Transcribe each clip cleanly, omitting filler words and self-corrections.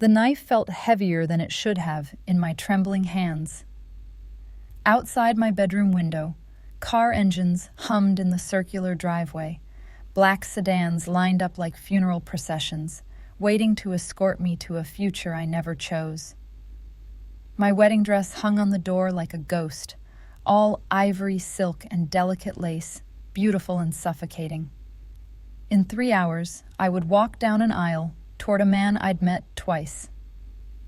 The knife felt heavier than it should have in my trembling hands. Outside my bedroom window, car engines hummed in the circular driveway. Black sedans lined up like funeral processions, waiting to escort me to a future I never chose. My wedding dress hung on the door like a ghost, all ivory silk and delicate lace, beautiful and suffocating. In 3 hours, I would walk down an aisle toward a man I'd met twice.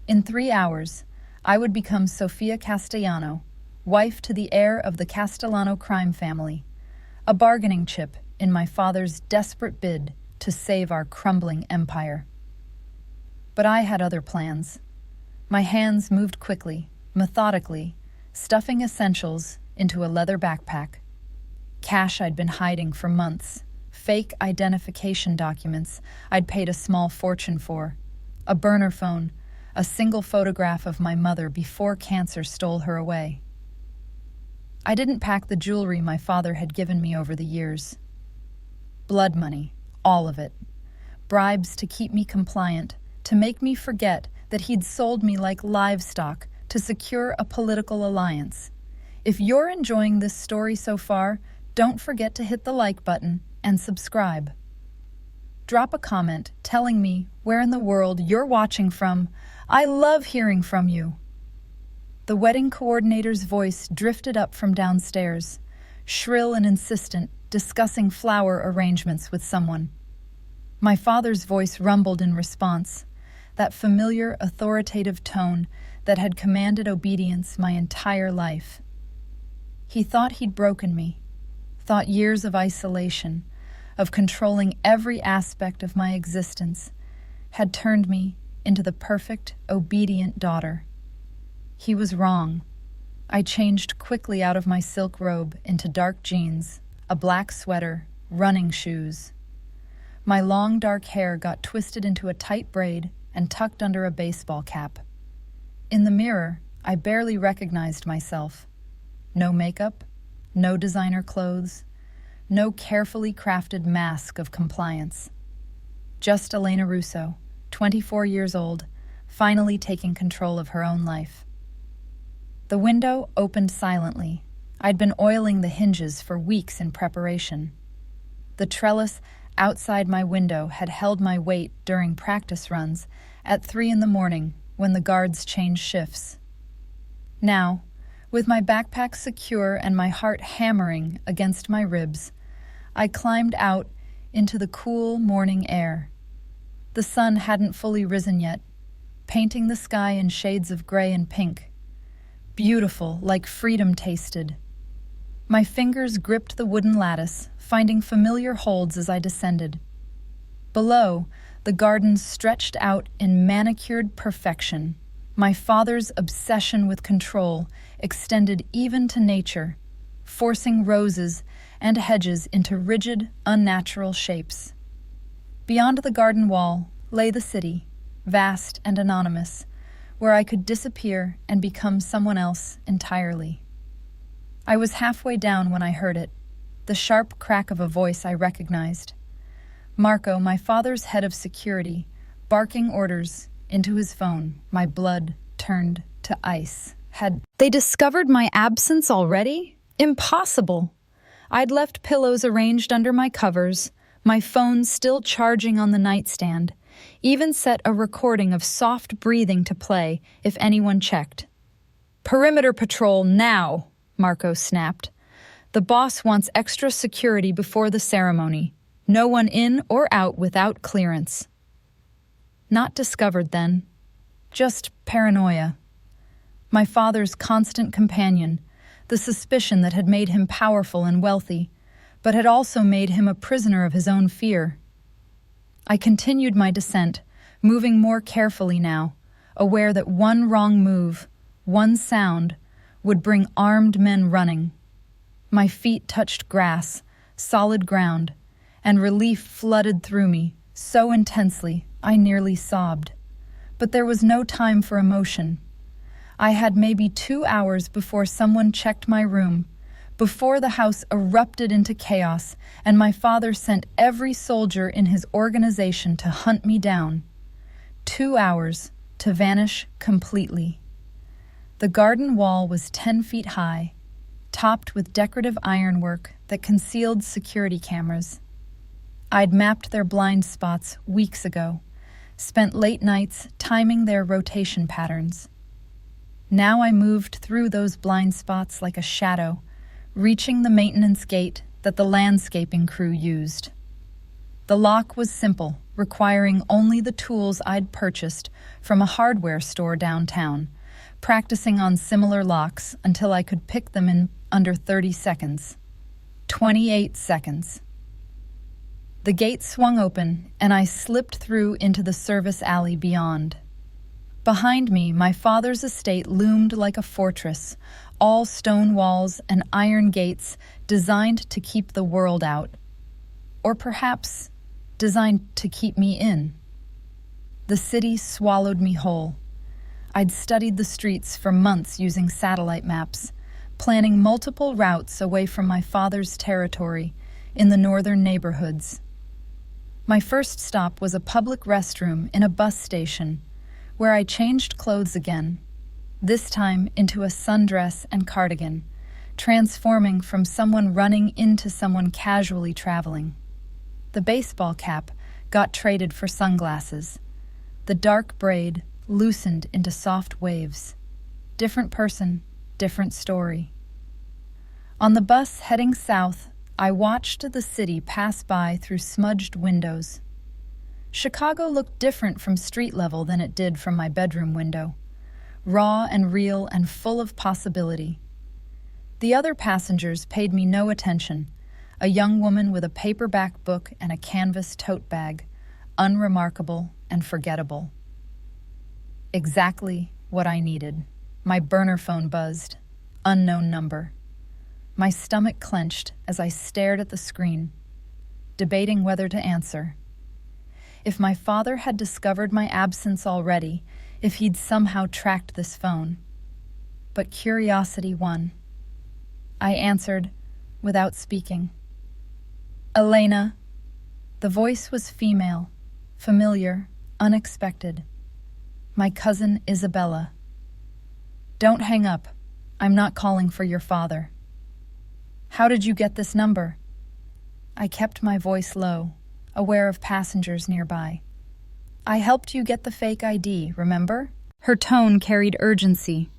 In 3 hours, I would become Sophia Castellano, wife to the heir of the Castellano crime family, a bargaining chip in my father's desperate bid to save our crumbling empire. But I had other plans. My hands moved quickly, methodically, stuffing essentials into a leather backpack. Cash I'd been hiding for months, fake identification documents I'd paid a small fortune for, a burner phone, a single photograph of my mother before cancer stole her away. I didn't pack the jewelry my father had given me over the years. Blood money, all of it. Bribes to keep me compliant, to make me forget that he'd sold me like livestock to secure a political alliance. If you're enjoying this story so far, don't forget to hit the like button and subscribe. Drop a comment telling me where in the world you're watching from. I love hearing from you. The wedding coordinator's voice drifted up from downstairs, shrill and insistent, discussing flower arrangements with someone. My father's voice rumbled in response, that familiar, authoritative tone that had commanded obedience my entire life. He thought he'd broken me, thought years of isolation, of controlling every aspect of my existence, had turned me into the perfect, obedient daughter. He was wrong. I changed quickly out of my silk robe into dark jeans, a black sweater, running shoes. My long dark hair got twisted into a tight braid and tucked under a baseball cap. In the mirror, I barely recognized myself. No makeup, no designer clothes, no carefully crafted mask of compliance. Just Elena Russo, 24 years old, finally taking control of her own life. The window opened silently. I'd been oiling the hinges for weeks in preparation. The trellis outside my window had held my weight during practice runs at 3 a.m. when the guards changed shifts. Now, with my backpack secure and my heart hammering against my ribs, I climbed out into the cool morning air. The sun hadn't fully risen yet, painting the sky in shades of gray and pink. Beautiful, like freedom tasted. My fingers gripped the wooden lattice, finding familiar holds as I descended. Below, the gardens stretched out in manicured perfection. My father's obsession with control extended even to nature, forcing roses and hedges into rigid, unnatural shapes. Beyond the garden wall lay the city, vast and anonymous, where I could disappear and become someone else entirely. I was halfway down when I heard it, the sharp crack of a voice I recognized. Marco, my father's head of security, barking orders into his phone. My blood turned to ice. Had they discovered my absence already? Impossible! I'd left pillows arranged under my covers, my phone still charging on the nightstand, even set a recording of soft breathing to play if anyone checked. "Perimeter patrol now!" Marco snapped. "The boss wants extra security before the ceremony. No one in or out without clearance." Not discovered then. Just paranoia. My father's constant companion, the suspicion that had made him powerful and wealthy, but had also made him a prisoner of his own fear. I continued my descent, moving more carefully now, aware that one wrong move, one sound, would bring armed men running. My feet touched grass, solid ground, and relief flooded through me, so intensely I nearly sobbed. But there was no time for emotion. I had maybe 2 hours before someone checked my room, before the house erupted into chaos and my father sent every soldier in his organization to hunt me down. 2 hours to vanish completely. The garden wall was 10 feet high, topped with decorative ironwork that concealed security cameras. I'd mapped their blind spots weeks ago, spent late nights timing their rotation patterns. Now I moved through those blind spots like a shadow, reaching the maintenance gate that the landscaping crew used. The lock was simple, requiring only the tools I'd purchased from a hardware store downtown, practicing on similar locks until I could pick them in under 30 seconds. 28 seconds. The gate swung open, and I slipped through into the service alley beyond. Behind me, my father's estate loomed like a fortress, all stone walls and iron gates designed to keep the world out. Or perhaps designed to keep me in. The city swallowed me whole. I'd studied the streets for months using satellite maps, planning multiple routes away from my father's territory in the northern neighborhoods. My first stop was a public restroom in a bus station, where I changed clothes again, this time into a sundress and cardigan, transforming from someone running into someone casually traveling. The baseball cap got traded for sunglasses. The dark braid loosened into soft waves. Different person, different story. On the bus heading south, I watched the city pass by through smudged windows. Chicago looked different from street level than it did from my bedroom window, raw and real and full of possibility. The other passengers paid me no attention, a young woman with a paperback book and a canvas tote bag, unremarkable and forgettable. Exactly what I needed. My burner phone buzzed. Unknown number. My stomach clenched as I stared at the screen, debating whether to answer. If my father had discovered my absence already, if he'd somehow tracked this phone. But curiosity won. I answered without speaking. Elena. The voice was female, familiar, unexpected. My cousin Isabella. Don't hang up. I'm not calling for your father. How did you get this number? I kept my voice low, aware of passengers nearby. I helped you get the fake ID, remember? Her tone carried urgency.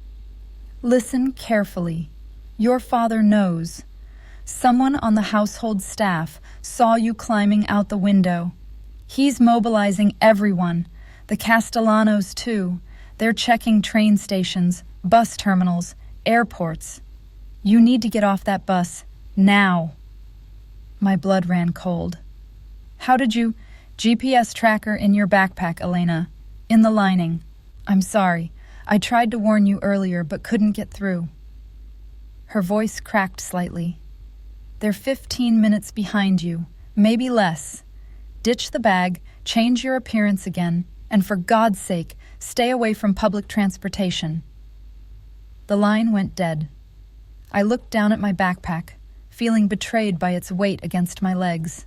Listen carefully. Your father knows. Someone on the household staff saw you climbing out the window. He's mobilizing everyone, the Castellanos too. They're checking train stations, bus terminals, airports. You need to get off that bus, now. My blood ran cold. How did you... GPS tracker in your backpack, Elena. In the lining. I'm sorry. I tried to warn you earlier, but couldn't get through. Her voice cracked slightly. They're 15 minutes behind you, maybe less. Ditch the bag, change your appearance again, and for God's sake, stay away from public transportation. The line went dead. I looked down at my backpack, feeling betrayed by its weight against my legs.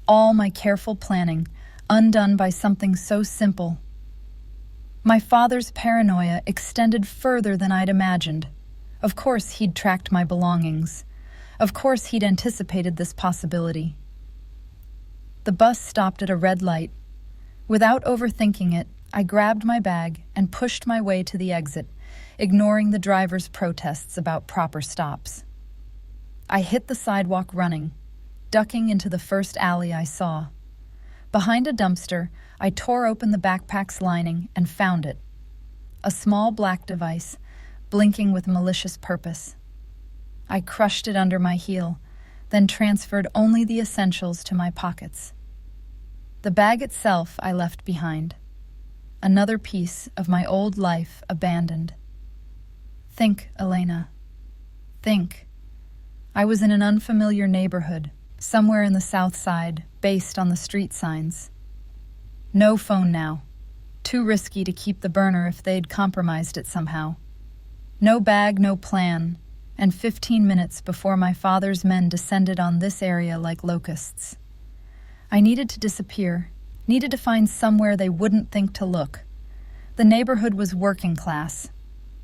All my careful planning, undone by something so simple. My father's paranoia extended further than I'd imagined. Of course he'd tracked my belongings. Of course he'd anticipated this possibility. The bus stopped at a red light. Without overthinking it, I grabbed my bag and pushed my way to the exit, ignoring the driver's protests about proper stops. I hit the sidewalk running, ducking into the first alley I saw. Behind a dumpster, I tore open the backpack's lining and found it. A small black device, blinking with malicious purpose. I crushed it under my heel, then transferred only the essentials to my pockets. The bag itself I left behind. Another piece of my old life abandoned. Think, Elena. Think. I was in an unfamiliar neighborhood, somewhere in the South Side, based on the street signs. No phone now. Too risky to keep the burner if they'd compromised it somehow. No bag, no plan, and 15 minutes before my father's men descended on this area like locusts. I needed to disappear, needed to find somewhere they wouldn't think to look. The neighborhood was working class,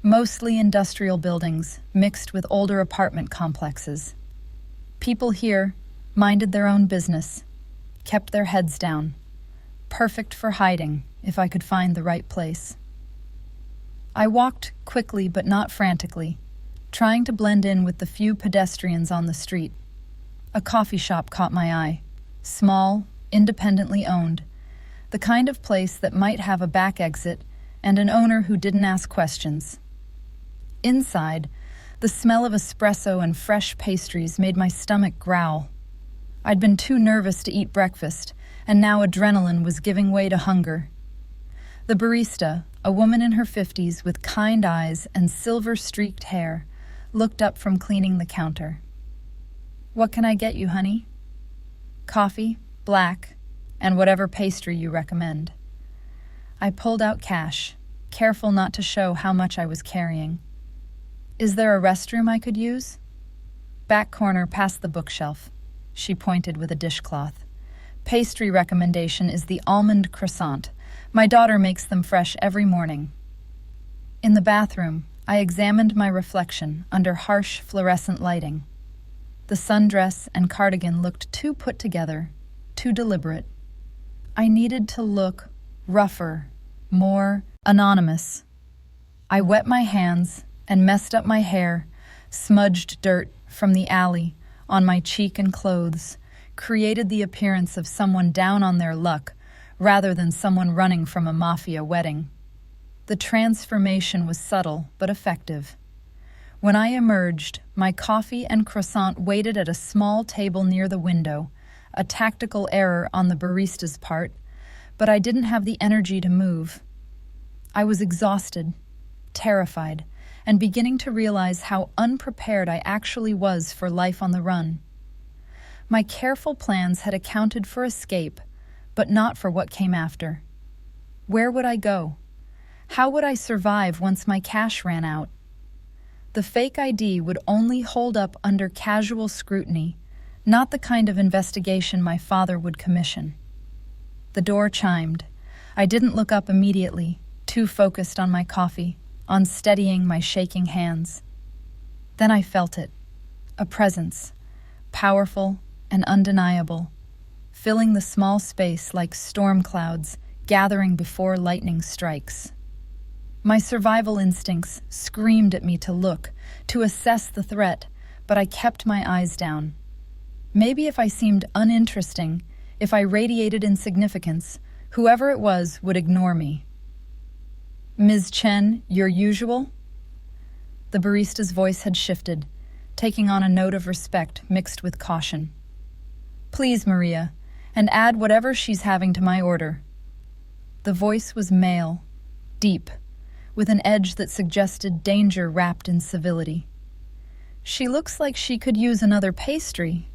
mostly industrial buildings mixed with older apartment complexes. People here minded their own business, kept their heads down, perfect for hiding if I could find the right place. I walked quickly but not frantically, trying to blend in with the few pedestrians on the street. A coffee shop caught my eye, small, independently owned, the kind of place that might have a back exit and an owner who didn't ask questions. Inside, the smell of espresso and fresh pastries made my stomach growl. I'd been too nervous to eat breakfast, and now adrenaline was giving way to hunger. The barista, a woman in her 50s with kind eyes and silver-streaked hair, looked up from cleaning the counter. "What can I get you, honey?" "Coffee, black, and whatever pastry you recommend." I pulled out cash, careful not to show how much I was carrying. "Is there a restroom I could use?" "Back corner past the bookshelf," she pointed with a dishcloth. "Pastry recommendation is the almond croissant. My daughter makes them fresh every morning." In the bathroom, I examined my reflection under harsh fluorescent lighting. The sundress and cardigan looked too put together, too deliberate. I needed to look rougher, more anonymous. I wet my hands and messed up my hair, smudged dirt from the alley on my cheek and clothes, created the appearance of someone down on their luck rather than someone running from a Mafia wedding. The transformation was subtle but effective. When I emerged, my coffee and croissant waited at a small table near the window, a tactical error on the barista's part, but I didn't have the energy to move. I was exhausted, terrified, and beginning to realize how unprepared I actually was for life on the run. My careful plans had accounted for escape, but not for what came after. Where would I go? How would I survive once my cash ran out? The fake ID would only hold up under casual scrutiny, not the kind of investigation my father would commission. The door chimed. I didn't look up immediately, too focused on my coffee, on steadying my shaking hands. Then I felt it, a presence, powerful and undeniable, filling the small space like storm clouds gathering before lightning strikes. My survival instincts screamed at me to look, to assess the threat, but I kept my eyes down. Maybe if I seemed uninteresting, if I radiated insignificance, whoever it was would ignore me. "Ms. Chen, your usual?" The barista's voice had shifted, taking on a note of respect mixed with caution. "Please, Maria, and add whatever she's having to my order." The voice was male, deep, with an edge that suggested danger wrapped in civility. "She looks like she could use another pastry."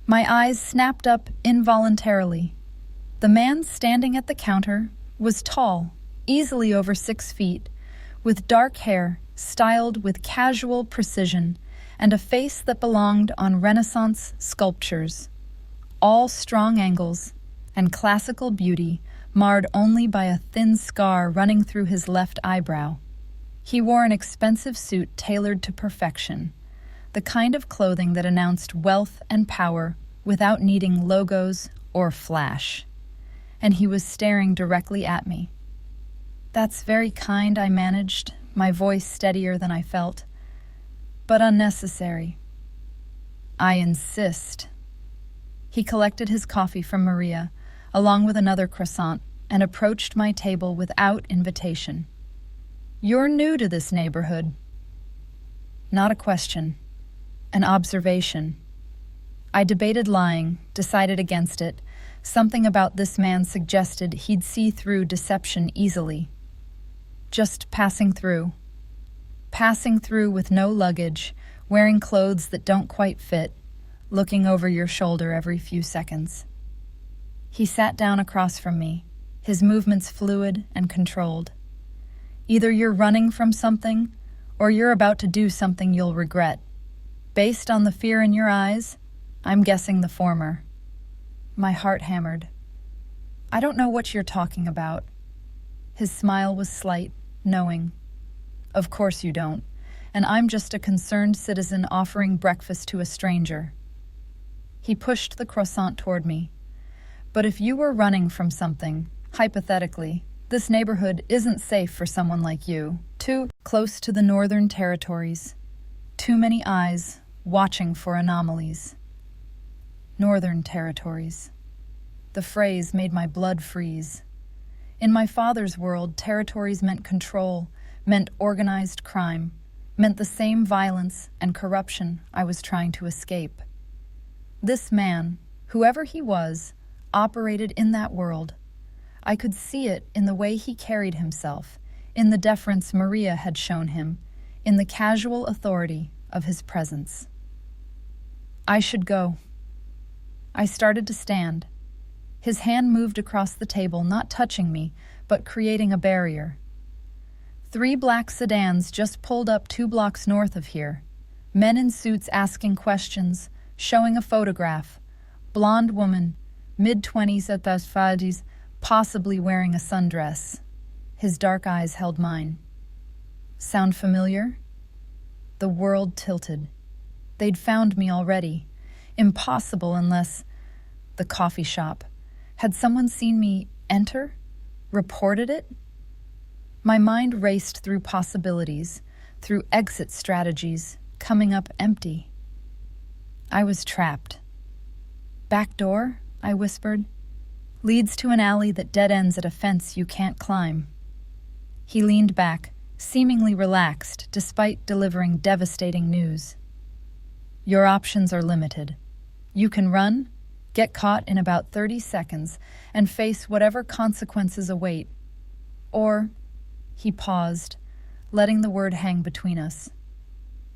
My eyes snapped up involuntarily. The man standing at the counter was tall, easily over 6 feet, with dark hair styled with casual precision and a face that belonged on Renaissance sculptures. All strong angles and classical beauty marred only by a thin scar running through his left eyebrow. He wore an expensive suit tailored to perfection, the kind of clothing that announced wealth and power without needing logos or flash. And he was staring directly at me. "That's very kind," I managed, my voice steadier than I felt, "but unnecessary." "I insist." He collected his coffee from Maria, along with another croissant, and approached my table without invitation. "You're new to this neighborhood." Not a question, an observation. I debated lying, decided against it. Something about this man suggested he'd see through deception easily. "Just passing through. Passing through with no luggage, wearing clothes that don't quite fit, looking over your shoulder every few seconds." He sat down across from me, his movements fluid and controlled. "Either you're running from something, or you're about to do something you'll regret. Based on the fear in your eyes, I'm guessing the former." My heart hammered. "I don't know what you're talking about." His smile was slight, knowing. Of course you don't, and I'm just a concerned citizen offering breakfast to a stranger. He pushed the croissant toward me. But if you were running from something, hypothetically, this neighborhood isn't safe for someone like you. Too close to the Northern Territories. Too many eyes watching for anomalies. Northern Territories. The phrase made my blood freeze. In my father's world, territories meant control, meant organized crime, meant the same violence and corruption I was trying to escape. This man, whoever he was, operated in that world. I could see it in the way he carried himself, in the deference Maria had shown him, in the casual authority of his presence. I should go. I started to stand. His hand moved across the table, not touching me, but creating a barrier. 3 black sedans just pulled up 2 blocks north of here. Men in suits asking questions, showing a photograph. Blonde woman, mid-20s at those 50s, possibly wearing a sundress. His dark eyes held mine. Sound familiar? The world tilted. They'd found me already. Impossible unless... The coffee shop. Had someone seen me enter? Reported it? My mind raced through possibilities, through exit strategies, coming up empty. I was trapped. Back door, I whispered, leads to an alley that dead ends at a fence you can't climb. He leaned back, seemingly relaxed, despite delivering devastating news. Your options are limited. You can run, get caught in about 30 seconds, and face whatever consequences await. Or, he paused, letting the word hang between us.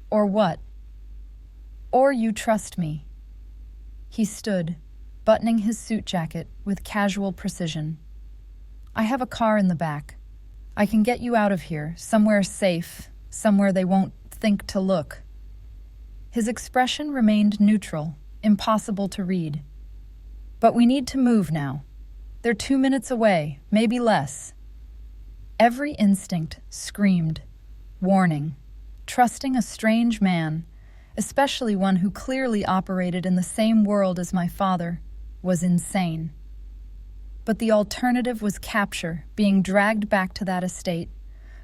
Or what? Or you trust me. He stood, buttoning his suit jacket with casual precision. I have a car in the back. I can get you out of here, somewhere safe, somewhere they won't think to look. His expression remained neutral, impossible to read. But we need to move now. They're 2 minutes away, maybe less. Every instinct screamed, warning, trusting a strange man, especially one who clearly operated in the same world as my father, was insane. But the alternative was capture, being dragged back to that estate,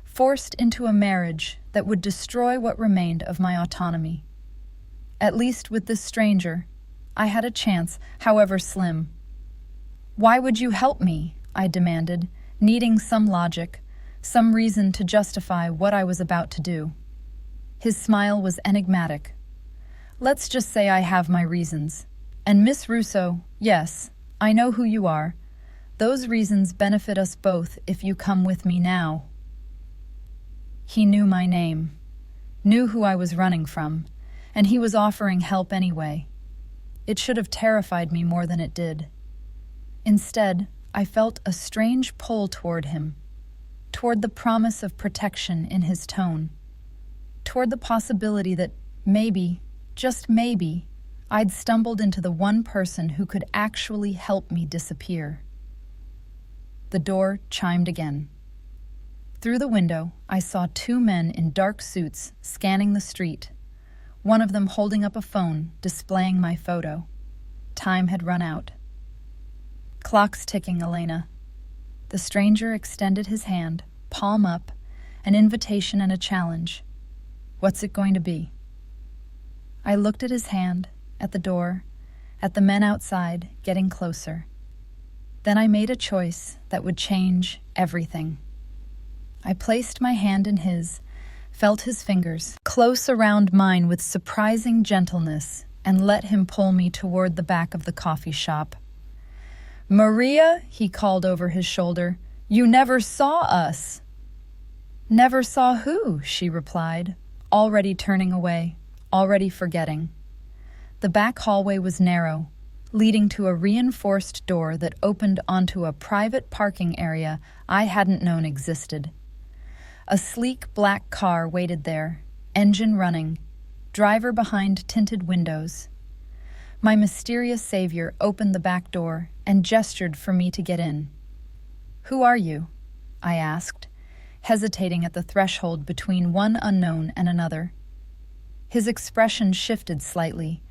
forced into a marriage that would destroy what remained of my autonomy. At least with this stranger, I had a chance, however slim. Why would you help me? I demanded, needing some logic, some reason to justify what I was about to do. His smile was enigmatic. Let's just say I have my reasons. And Miss Russo, yes, I know who you are. Those reasons benefit us both if you come with me now. He knew my name, knew who I was running from, and he was offering help anyway. It should have terrified me more than it did. Instead, I felt a strange pull toward him, toward the promise of protection in his tone, toward the possibility that maybe, just maybe, I'd stumbled into the one person who could actually help me disappear. The door chimed again. Through the window, I saw 2 men in dark suits scanning the street, one of them holding up a phone, displaying my photo. Time had run out. Clock's ticking, Elena. The stranger extended his hand, palm up, an invitation and a challenge. What's it going to be? I looked at his hand, at the door, at the men outside, getting closer. Then I made a choice that would change everything. I placed my hand in his, felt his fingers close around mine with surprising gentleness, and let him pull me toward the back of the coffee shop. Maria, he called over his shoulder, you never saw us. Never saw who? She replied, already turning away, already forgetting. The back hallway was narrow, leading to a reinforced door that opened onto a private parking area I hadn't known existed. A sleek black car waited there, engine running, driver behind tinted windows. My mysterious savior opened the back door and gestured for me to get in. Who are you? I asked, hesitating at the threshold between one unknown and another. His expression shifted slightly,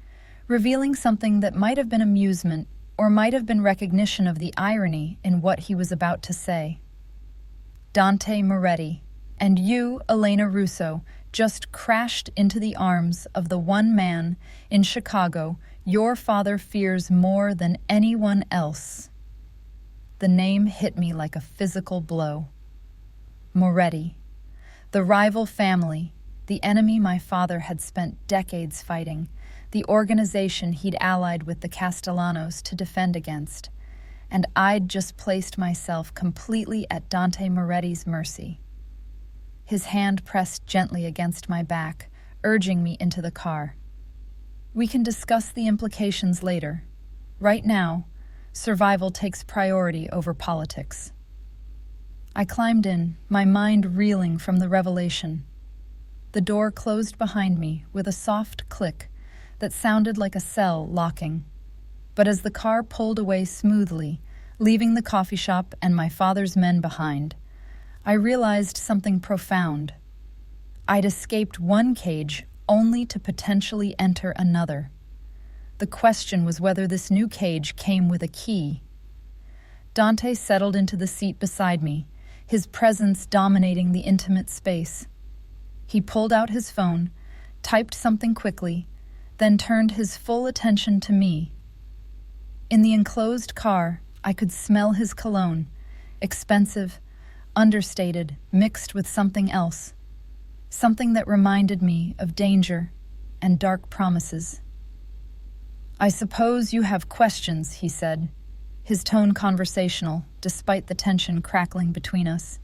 revealing something that might have been amusement or might have been recognition of the irony in what he was about to say. Dante Moretti, and you, Elena Russo, just crashed into the arms of the one man in Chicago your father fears more than anyone else. The name hit me like a physical blow. Moretti, the rival family, the enemy my father had spent decades fighting, the organization he'd allied with the Castellanos to defend against, and I'd just placed myself completely at Dante Moretti's mercy. His hand pressed gently against my back, urging me into the car. We can discuss the implications later. Right now, survival takes priority over politics. I climbed in, my mind reeling from the revelation. The door closed behind me with a soft click that sounded like a cell locking. But as the car pulled away smoothly, leaving the coffee shop and my father's men behind, I realized something profound. I'd escaped one cage only to potentially enter another. The question was whether this new cage came with a key. Dante settled into the seat beside me, his presence dominating the intimate space. He pulled out his phone, typed something quickly, then turned his full attention to me. In the enclosed car, I could smell his cologne, expensive, understated, mixed with something else, something that reminded me of danger and dark promises. "I suppose you have questions," he said, his tone conversational, despite the tension crackling between us.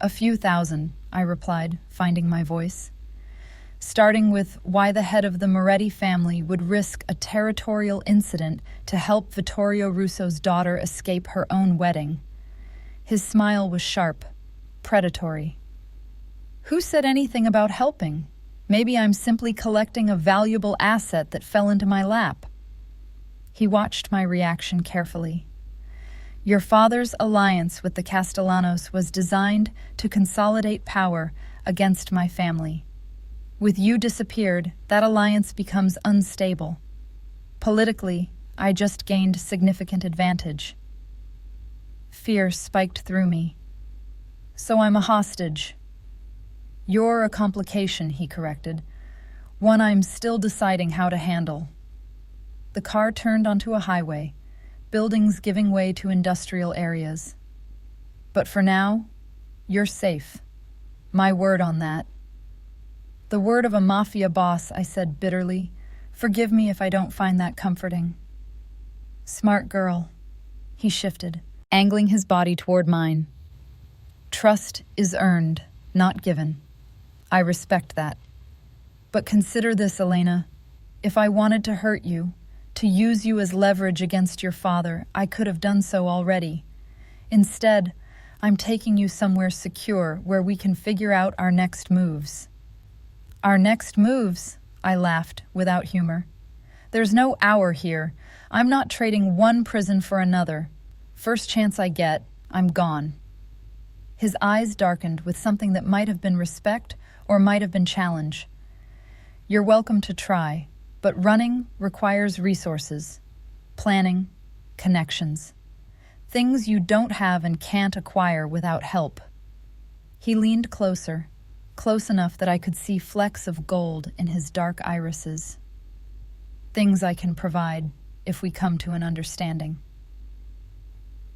"A few thousand," I replied, finding my voice. Starting with why the head of the Moretti family would risk a territorial incident to help Vittorio Russo's daughter escape her own wedding. His smile was sharp, predatory. "Who said anything about helping? Maybe I'm simply collecting a valuable asset that fell into my lap." He watched my reaction carefully. "Your father's alliance with the Castellanos was designed to consolidate power against my family. With you disappeared, that alliance becomes unstable. Politically, I just gained significant advantage." Fear spiked through me. "So I'm a hostage." "You're a complication," he corrected. "One I'm still deciding how to handle." The car turned onto a highway, buildings giving way to industrial areas. "But for now, you're safe. My word on that." "The word of a Mafia boss," I said bitterly. "Forgive me if I don't find that comforting." "Smart girl." He shifted, angling his body toward mine. "Trust is earned, not given. I respect that. But consider this, Elena. If I wanted to hurt you, to use you as leverage against your father, I could have done so already. Instead, I'm taking you somewhere secure where we can figure out our next moves." "Our next moves?" I laughed, without humor. "There's no hour here. I'm not trading one prison for another. First chance I get, I'm gone." His eyes darkened with something that might have been respect or might have been challenge. "You're welcome to try, but running requires resources, planning, connections. Things you don't have and can't acquire without help." He leaned closer, close enough that I could see flecks of gold in his dark irises. "Things I can provide if we come to an understanding."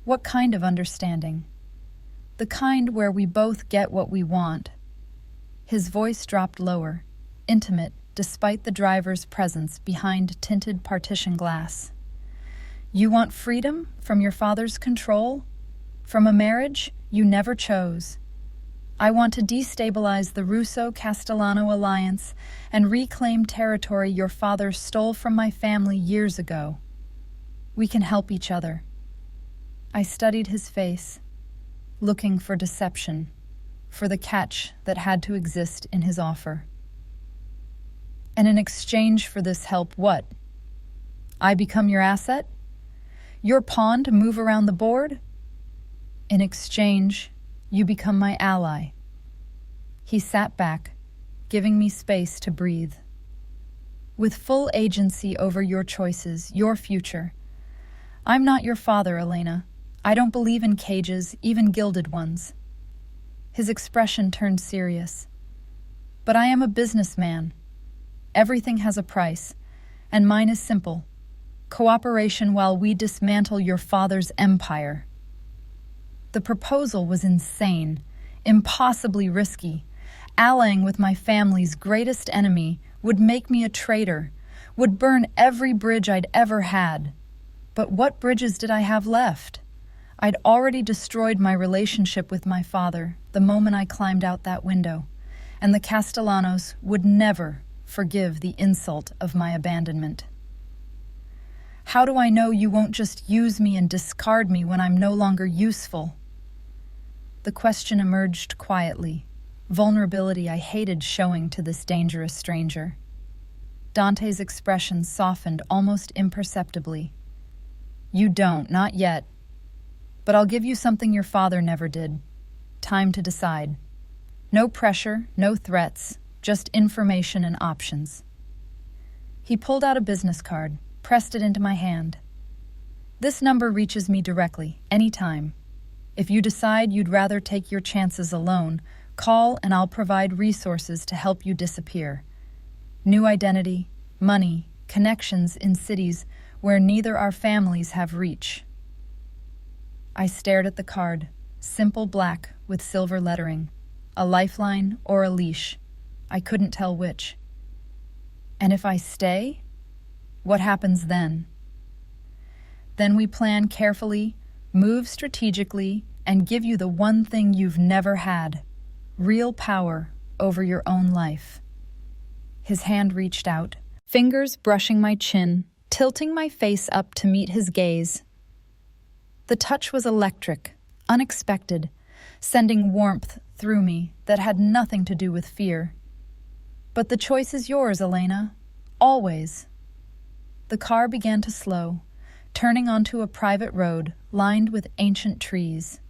"What kind of understanding?" "The kind where we both get what we want." His voice dropped lower, intimate despite the driver's presence behind tinted partition glass. "You want freedom from your father's control? From a marriage you never chose. I want to destabilize the Russo-Castellano alliance and reclaim territory your father stole from my family years ago. We can help each other." I studied his face, looking for deception, for the catch that had to exist in his offer. "And in exchange for this help, what? I become your asset? Your pawn to move around the board?" "In exchange, You become my ally." He sat back, giving me space to breathe. "With full agency over your choices, your future. I'm not your father, Elena. I don't believe in cages, even gilded ones." His expression turned serious. "But I am a businessman. Everything has a price, and mine is simple: cooperation while we dismantle your father's empire." The proposal was insane, impossibly risky. Allying with my family's greatest enemy would make me a traitor, would burn every bridge I'd ever had. But what bridges did I have left? I'd already destroyed my relationship with my father the moment I climbed out that window, and the Castellanos would never forgive the insult of my abandonment. "How do I know you won't just use me and discard me when I'm no longer useful?" The question emerged quietly, vulnerability I hated showing to this dangerous stranger. Dante's expression softened almost imperceptibly. "You don't, not yet. But I'll give you something your father never did. Time to decide. No pressure, no threats, just information and options." He pulled out a business card, pressed it into my hand. "This number reaches me directly, anytime. If you decide you'd rather take your chances alone, call and I'll provide resources to help you disappear. New identity, money, connections in cities where neither our families have reach." I stared at the card, simple black with silver lettering, a lifeline or a leash. I couldn't tell which. "And if I stay? What happens then?" "Then we plan carefully, move strategically, and give you the one thing you've never had: real power over your own life." His hand reached out, fingers brushing my chin, tilting my face up to meet his gaze. The touch was electric, unexpected, sending warmth through me that had nothing to do with fear. "But the choice is yours, Elena. Always." The car began to slow, turning onto a private road lined with ancient trees.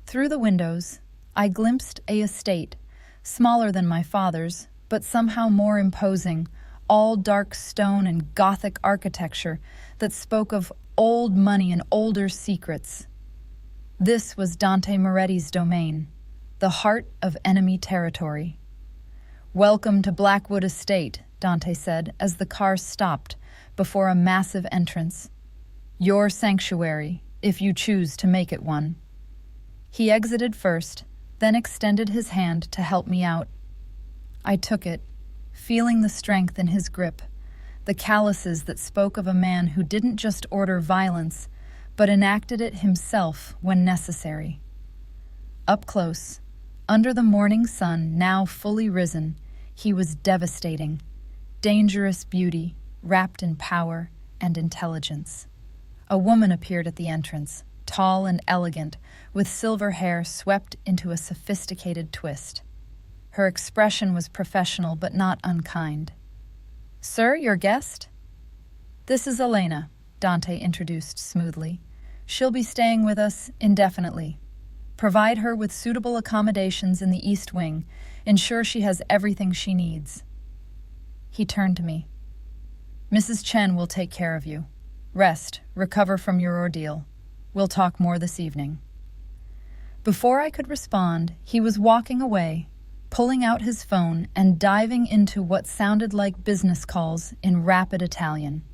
Through the windows, I glimpsed a estate, smaller than my father's, but somehow more imposing, all dark stone and Gothic architecture that spoke of old money and older secrets. This was Dante Moretti's domain, the heart of enemy territory. "Welcome to Blackwood Estate," Dante said as the car stopped before a massive entrance. "Your sanctuary, if you choose to make it one." He exited first, then extended his hand to help me out. I took it, feeling the strength in his grip, the calluses that spoke of a man who didn't just order violence, but enacted it himself when necessary. Up close, under the morning sun now fully risen, he was devastating, dangerous beauty, wrapped in power and intelligence. A woman appeared at the entrance, tall and elegant, with silver hair swept into a sophisticated twist. Her expression was professional but not unkind. "Sir, your guest?" "This is Elena," Dante introduced smoothly. "She'll be staying with us indefinitely. Provide her with suitable accommodations in the East Wing. Ensure she has everything she needs." He turned to me. "Mrs. Chen will take care of you. Rest, recover from your ordeal. We'll talk more this evening." Before I could respond, he was walking away, pulling out his phone and diving into what sounded like business calls in rapid Italian.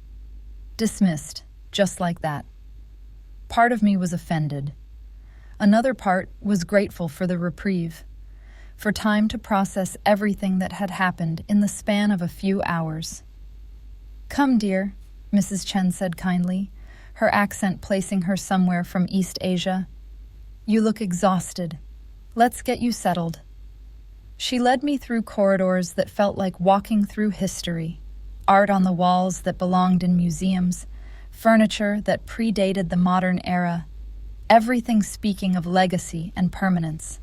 Dismissed, just like that. Part of me was offended. Another part was grateful for the reprieve, for time to process everything that had happened in the span of a few hours. "Come, dear," Mrs. Chen said kindly, her accent placing her somewhere from East Asia. "You look exhausted. Let's get you settled." She led me through corridors that felt like walking through history, art on the walls that belonged in museums, furniture that predated the modern era, everything speaking of legacy and permanence.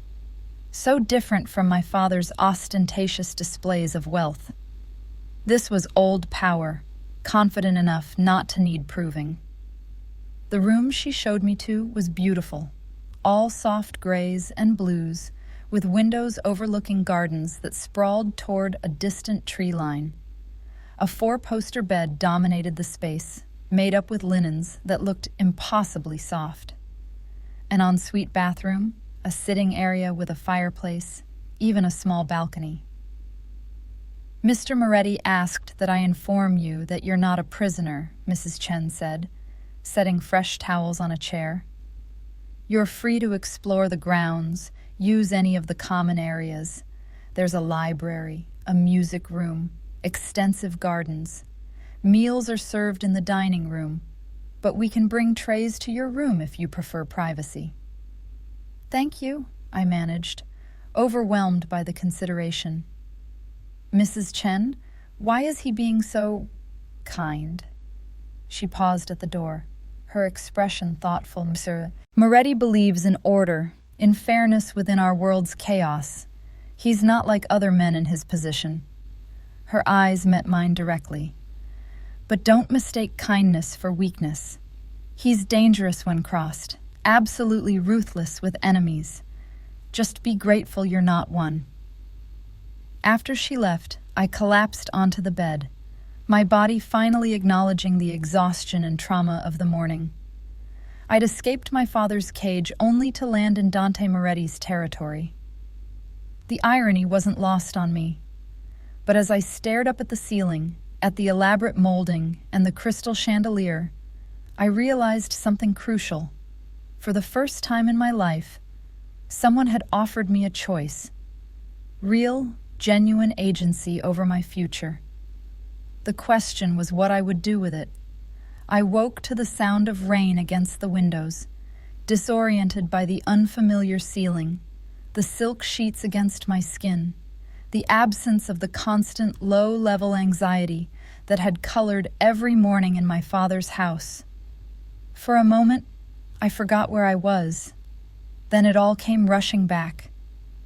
So different from my father's ostentatious displays of wealth. This was old power, confident enough not to need proving. The room she showed me to was beautiful, all soft grays and blues, with windows overlooking gardens that sprawled toward a distant tree line. A four-poster bed dominated the space, made up with linens that looked impossibly soft. An ensuite bathroom, a sitting area with a fireplace, even a small balcony. "Mr. Moretti asked that I inform you that you're not a prisoner," Mrs. Chen said, setting fresh towels on a chair. "You're free to explore the grounds, use any of the common areas. There's a library, a music room, extensive gardens. Meals are served in the dining room, but we can bring trays to your room if you prefer privacy." "Thank you," I managed, overwhelmed by the consideration. "Mrs. Chen, why is he being so kind?" She paused at the door, her expression thoughtful. "Mr. Moretti believes in order, in fairness within our world's chaos. He's not like other men in his position." Her eyes met mine directly. "But don't mistake kindness for weakness. He's dangerous when crossed, absolutely ruthless with enemies. Just be grateful you're not one." After she left, I collapsed onto the bed, my body finally acknowledging the exhaustion and trauma of the morning. I'd escaped my father's cage only to land in Dante Moretti's territory. The irony wasn't lost on me, but as I stared up at the ceiling, at the elaborate molding and the crystal chandelier, I realized something crucial. For the first time in my life, someone had offered me a choice. Real, genuine agency over my future. The question was what I would do with it. I woke to the sound of rain against the windows, disoriented by the unfamiliar ceiling, the silk sheets against my skin, the absence of the constant low-level anxiety that had colored every morning in my father's house. For a moment, I forgot where I was. Then it all came rushing back.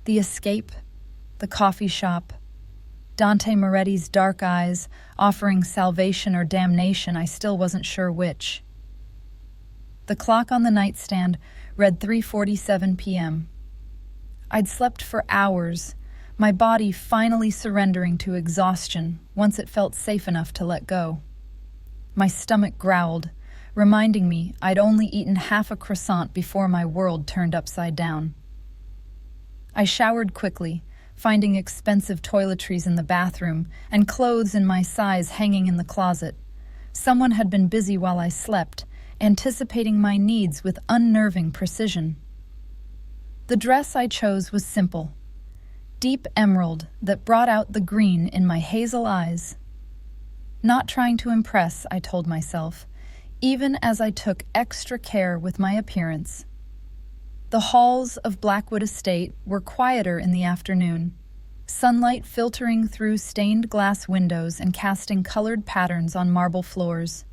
The escape, the coffee shop, Dante Moretti's dark eyes offering salvation or damnation, I still wasn't sure which. The clock on the nightstand read 3:47 p.m. I'd slept for hours, my body finally surrendering to exhaustion once it felt safe enough to let go. My stomach growled, reminding me I'd only eaten half a croissant before my world turned upside down. I showered quickly, finding expensive toiletries in the bathroom and clothes in my size hanging in the closet. Someone had been busy while I slept, anticipating my needs with unnerving precision. The dress I chose was simple. Deep emerald that brought out the green in my hazel eyes. Not trying to impress, I told myself, even as I took extra care with my appearance. The halls of Blackwood Estate were quieter in the afternoon, sunlight filtering through stained glass windows and casting colored patterns on marble floors.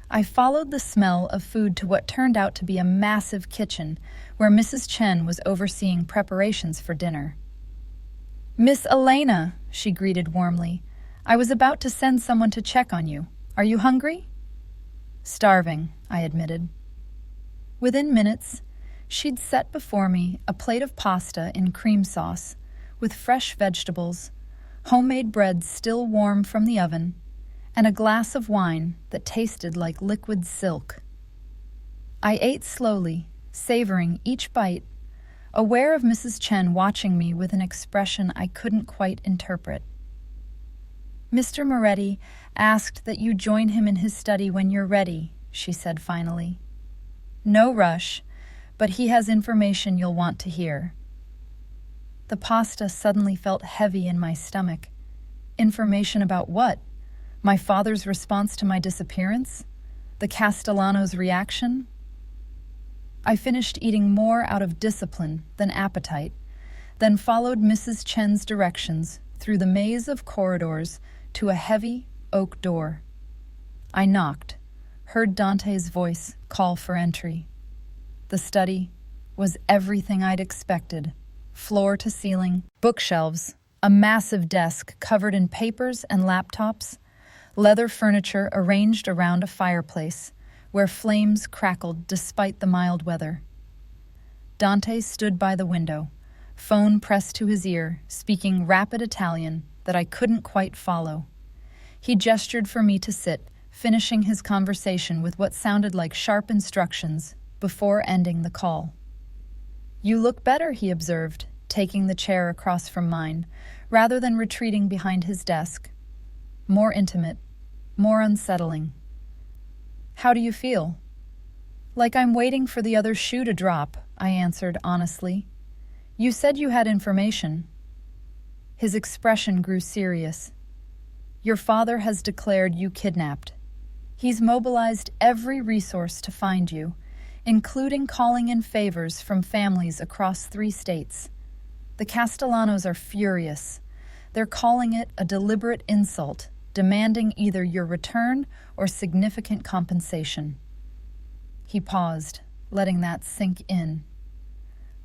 I followed the smell of food to what turned out to be a massive kitchen where Mrs. Chen was overseeing preparations for dinner. "Miss Elena," she greeted warmly. "I was about to send someone to check on you. Are you hungry?" "Starving," I admitted. Within minutes, she'd set before me a plate of pasta in cream sauce, with fresh vegetables, homemade bread still warm from the oven, and a glass of wine that tasted like liquid silk. I ate slowly, savoring each bite, aware of Mrs. Chen watching me with an expression I couldn't quite interpret. "Mr. Moretti asked that you join him in his study when you're ready," she said finally. "No rush, but he has information you'll want to hear." The pasta suddenly felt heavy in my stomach. Information about what? My father's response to my disappearance? The Castellanos' reaction? I finished eating more out of discipline than appetite, then followed Mrs. Chen's directions through the maze of corridors to a heavy oak door. I knocked, heard Dante's voice call for entry. The study was everything I'd expected, floor to ceiling, bookshelves, a massive desk covered in papers and laptops, leather furniture arranged around a fireplace where flames crackled despite the mild weather. Dante stood by the window, phone pressed to his ear, speaking rapid Italian that I couldn't quite follow. He gestured for me to sit, finishing his conversation with what sounded like sharp instructions before ending the call. "You look better," he observed, taking the chair across from mine, rather than retreating behind his desk. "More intimate, more unsettling." "How do you feel?" "Like I'm waiting for the other shoe to drop," I answered honestly. "You said you had information." His expression grew serious. "Your father has declared you kidnapped. He's mobilized every resource to find you, including calling in favors from families across 3 states. The Castellanos are furious. They're calling it a deliberate insult, demanding either your return or significant compensation." He paused, letting that sink in.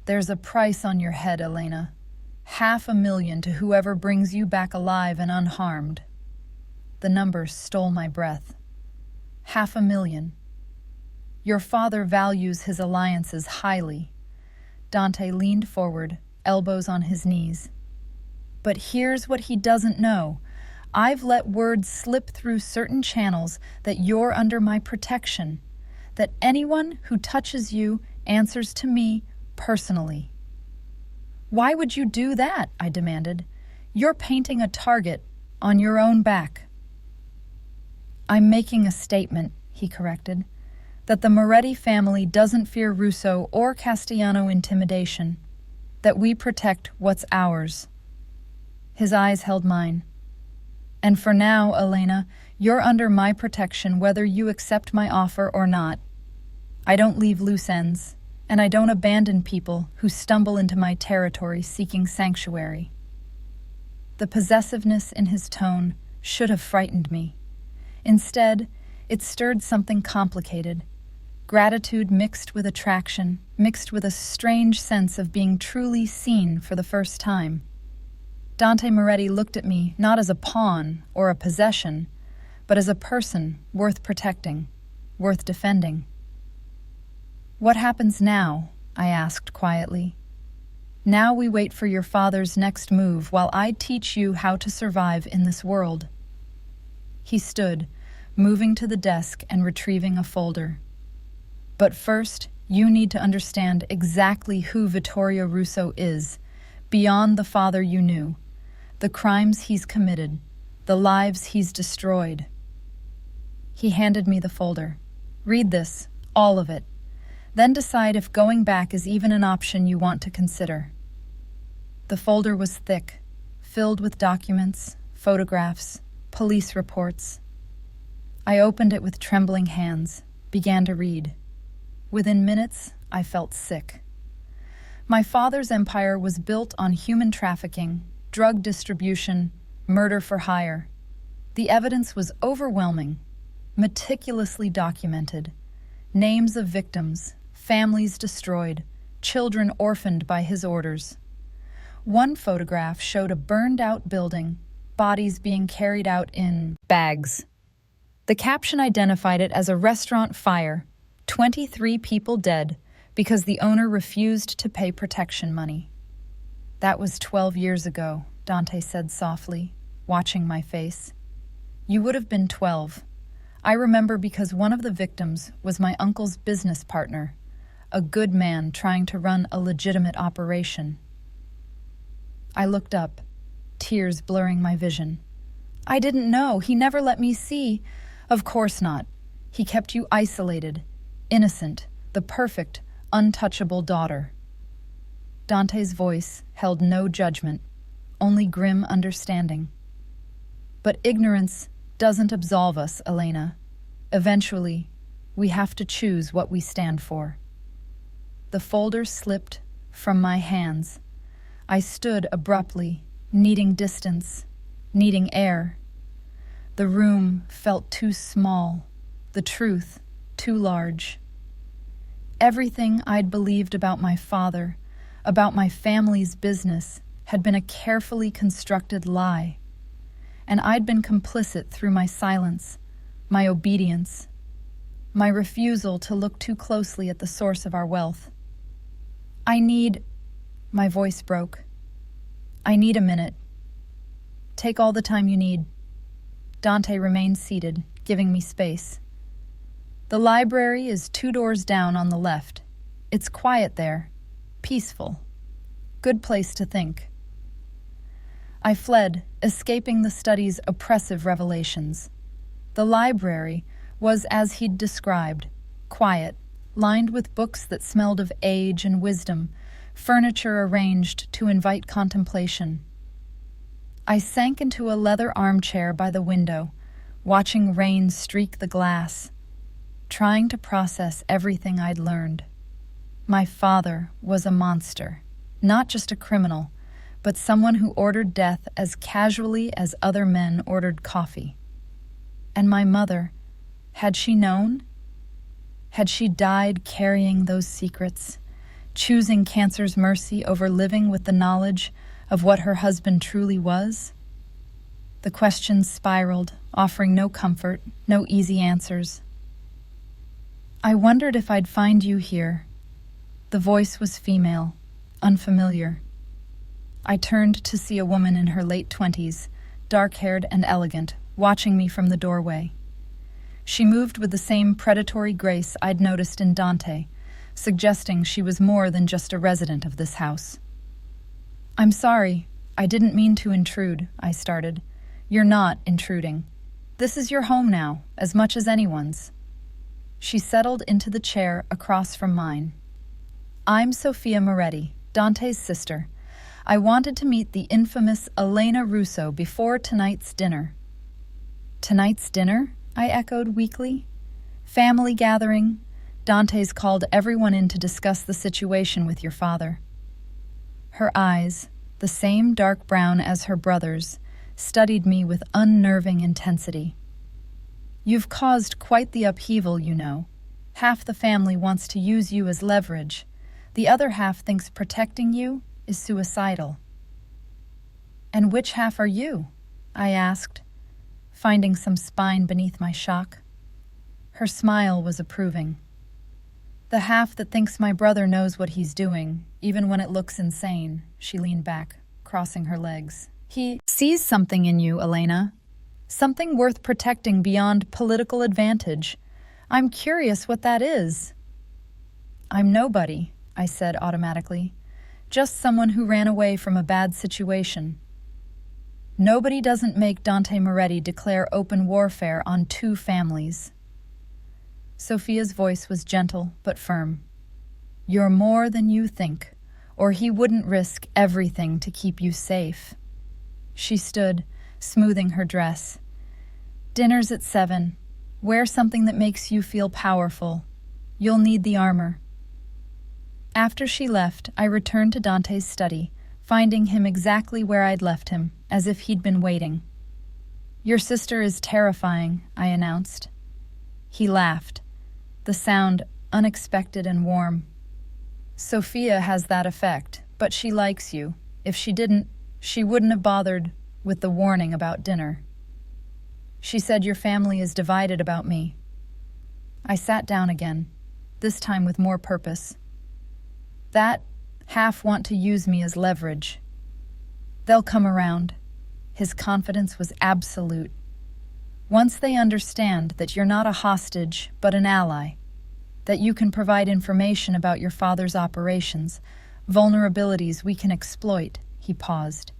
"There's a price on your head, Elena. $500,000 to whoever brings you back alive and unharmed." The number stole my breath. $500,000. Your father values his alliances highly. Dante leaned forward, elbows on his knees. "But here's what he doesn't know. I've let word slip through certain channels that you're under my protection, that anyone who touches you answers to me personally." "Why would you do that?" I demanded. "You're painting a target on your own back." "I'm making a statement," he corrected, "that the Moretti family doesn't fear Russo or Castellano intimidation, that we protect what's ours." His eyes held mine. "And for now, Elena, you're under my protection whether you accept my offer or not. I don't leave loose ends, and I don't abandon people who stumble into my territory seeking sanctuary." The possessiveness in his tone should have frightened me. Instead, it stirred something complicated. Gratitude mixed with attraction, mixed with a strange sense of being truly seen for the first time. Dante Moretti looked at me not as a pawn or a possession, but as a person worth protecting, worth defending. "What happens now?" I asked quietly. "Now we wait for your father's next move while I teach you how to survive in this world." He stood, moving to the desk and retrieving a folder. "But first, you need to understand exactly who Vittorio Russo is, beyond the father you knew, the crimes he's committed, the lives he's destroyed." He handed me the folder. "Read this, all of it. Then decide if going back is even an option you want to consider." The folder was thick, filled with documents, photographs, police reports. I opened it with trembling hands, began to read. Within minutes, I felt sick. My father's empire was built on human trafficking, drug distribution, murder for hire. The evidence was overwhelming, meticulously documented. Names of victims, families destroyed, children orphaned by his orders. One photograph showed a burned-out building, bodies being carried out in bags. The caption identified it as a restaurant fire, 23 people dead because the owner refused to pay protection money. "That was 12 years ago," Dante said softly, watching my face. "You would have been 12. I remember because one of the victims was my uncle's business partner, a good man trying to run a legitimate operation." I looked up, tears blurring my vision. "I didn't know. He never let me see." "Of course not. He kept you isolated, innocent, the perfect, untouchable daughter." Dante's voice held no judgment, only grim understanding. "But ignorance doesn't absolve us, Elena. Eventually, we have to choose what we stand for." The folder slipped from my hands. I stood abruptly, needing distance, needing air. The room felt too small, the truth too large. Everything I'd believed about my father, about my family's business, had been a carefully constructed lie. And I'd been complicit through my silence, my obedience, my refusal to look too closely at the source of our wealth. I need... My voice broke. I need a minute. Take all the time you need. Dante remained seated, giving me space. The library is 2 doors down on the left. It's quiet there. Peaceful. Good place to think. I fled, escaping the study's oppressive revelations. The library was as he'd described, quiet, lined with books that smelled of age and wisdom, furniture arranged to invite contemplation. I sank into a leather armchair by the window, watching rain streak the glass, trying to process everything I'd learned. My father was a monster, not just a criminal, but someone who ordered death as casually as other men ordered coffee. And my mother, had she known? Had she died carrying those secrets, choosing cancer's mercy over living with the knowledge of what her husband truly was? The questions spiraled, offering no comfort, no easy answers. I wondered if I'd find you here. The voice was female, unfamiliar. I turned to see a woman in her late 20s, dark-haired and elegant, watching me from the doorway. She moved with the same predatory grace I'd noticed in Dante, suggesting she was more than just a resident of this house. "I'm sorry, I didn't mean to intrude," I started. "You're not intruding. This is your home now, as much as anyone's." She settled into the chair across from mine. "I'm Sophia Moretti, Dante's sister. I wanted to meet the infamous Elena Russo before tonight's dinner." "Tonight's dinner?" I echoed weakly. "Family gathering. Dante's called everyone in to discuss the situation with your father." Her eyes, the same dark brown as her brother's, studied me with unnerving intensity. "You've caused quite the upheaval, you know. Half the family wants to use you as leverage. The other half thinks protecting you is suicidal." "And which half are you?" I asked, finding some spine beneath my shock. Her smile was approving. "The half that thinks my brother knows what he's doing, even when it looks insane." She leaned back, crossing her legs. "He sees something in you, Elena. Something worth protecting beyond political advantage. I'm curious what that is." "I'm nobody," I said automatically. "Just someone who ran away from a bad situation." "Nobody doesn't make Dante Moretti declare open warfare on 2 families." Sophia's voice was gentle but firm. "You're more than you think, or he wouldn't risk everything to keep you safe." She stood, smoothing her dress. "Dinner's at 7. Wear something that makes you feel powerful. You'll need the armor." After she left, I returned to Dante's study, finding him exactly where I'd left him, as if he'd been waiting. "Your sister is terrifying," I announced. He laughed, the sound unexpected and warm. "Sophia has that effect, but she likes you. If she didn't, she wouldn't have bothered with the warning about dinner. She said your family is divided about me." I sat down again, this time with more purpose. "That half want to use me as leverage. They'll come around." His confidence was absolute. "Once they understand that you're not a hostage, but an ally, that you can provide information about your father's operations, vulnerabilities we can exploit," he paused,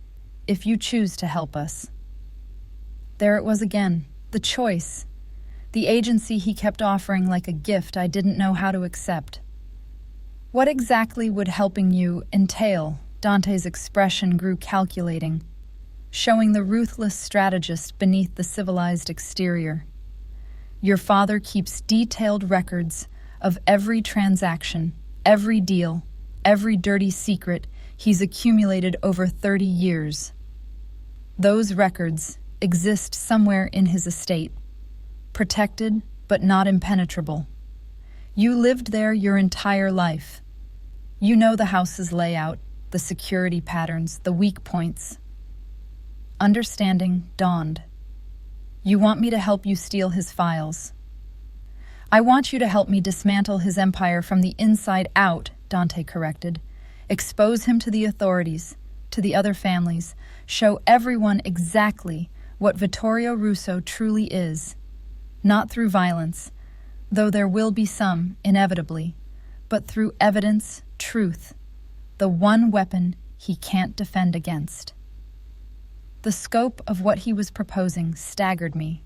"if you choose to help us." There it was again, the choice. The agency he kept offering like a gift I didn't know how to accept. "What exactly would helping you entail?" Dante's expression grew calculating, showing the ruthless strategist beneath the civilized exterior. "Your father keeps detailed records of every transaction, every deal, every dirty secret he's accumulated over 30 years. Those records exist somewhere in his estate, protected but not impenetrable. You lived there your entire life. You know the house's layout, the security patterns, the weak points." Understanding dawned. "You want me to help you steal his files?" "I want you to help me dismantle his empire from the inside out," Dante corrected. Expose him to the authorities, to the other families. Show everyone exactly what Vittorio Russo truly is. Not through violence, though there will be some, inevitably, but through evidence, truth, the one weapon he can't defend against. The scope of what he was proposing staggered me.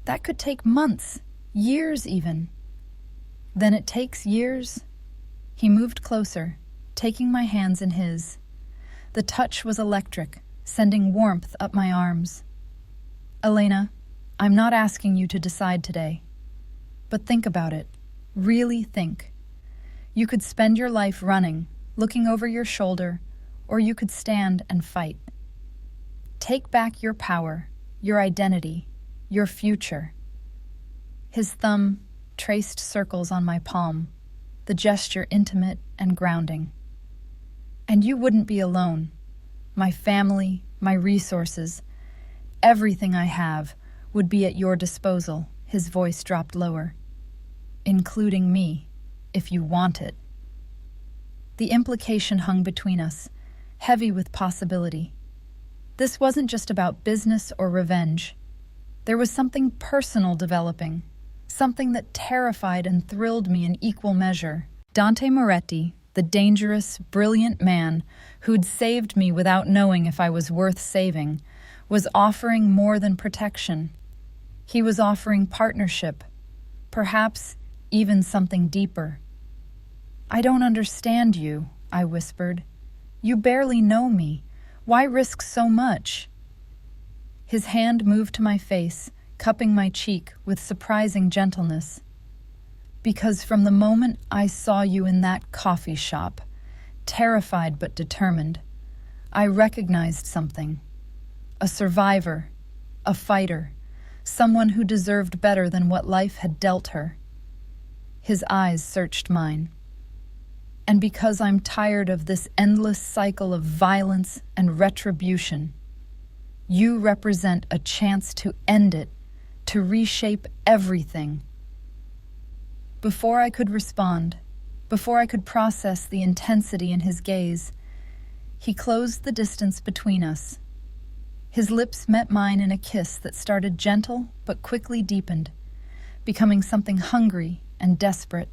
That could take months, years even. Then it takes years. He moved closer, taking my hands in his. The touch was electric, sending warmth up my arms. Elena, I'm not asking you to decide today. But think about it. Really think. You could spend your life running, looking over your shoulder, or you could stand and fight. Take back your power, your identity, your future. His thumb traced circles on my palm, the gesture intimate and grounding. And you wouldn't be alone. My family, my resources, everything I have would be at your disposal. His voice dropped lower. Including me, if you want it. The implication hung between us, heavy with possibility. This wasn't just about business or revenge. There was something personal developing, something that terrified and thrilled me in equal measure. Dante Moretti, the dangerous, brilliant man who'd saved me without knowing if I was worth saving, was offering more than protection. He was offering partnership, perhaps even something deeper. I don't understand you, I whispered. You barely know me. Why risk so much? His hand moved to my face, cupping my cheek with surprising gentleness. Because from the moment I saw you in that coffee shop, terrified but determined, I recognized something. A survivor, a fighter, someone who deserved better than what life had dealt her. His eyes searched mine. And because I'm tired of this endless cycle of violence and retribution, you represent a chance to end it, to reshape everything. Before I could respond, before I could process the intensity in his gaze, he closed the distance between us. His lips met mine in a kiss that started gentle but quickly deepened, becoming something hungry and desperate.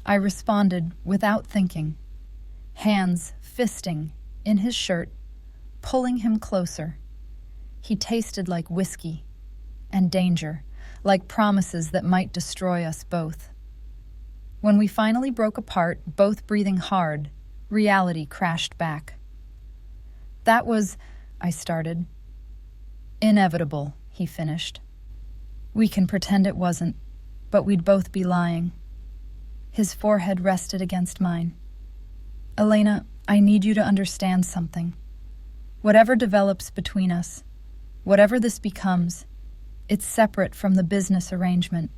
I responded without thinking, hands fisting in his shirt, pulling him closer. He tasted like whiskey and danger, like promises that might destroy us both. When we finally broke apart, both breathing hard, reality crashed back. That was, I started. Inevitable, he finished. We can pretend it wasn't, but we'd both be lying. His forehead rested against mine. Elena, I need you to understand something. Whatever develops between us, whatever this becomes, it's separate from the business arrangement.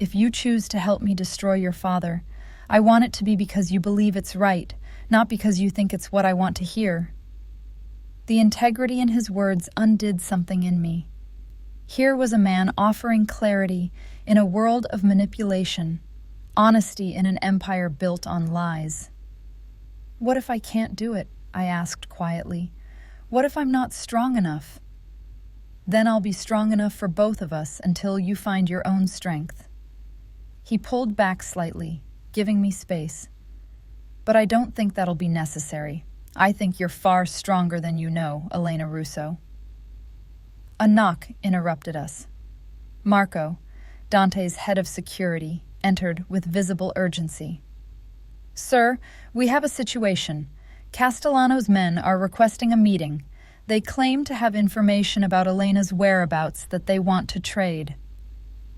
If you choose to help me destroy your father, I want it to be because you believe it's right, not because you think it's what I want to hear. The integrity in his words undid something in me. Here was a man offering clarity in a world of manipulation, honesty in an empire built on lies. What if I can't do it? I asked quietly. What if I'm not strong enough? Then I'll be strong enough for both of us until you find your own strength. He pulled back slightly, giving me space. But I don't think that'll be necessary. I think you're far stronger than you know, Elena Russo. A knock interrupted us. Marco, Dante's head of security, entered with visible urgency. Sir, we have a situation. Castellano's men are requesting a meeting. They claim to have information about Elena's whereabouts that they want to trade.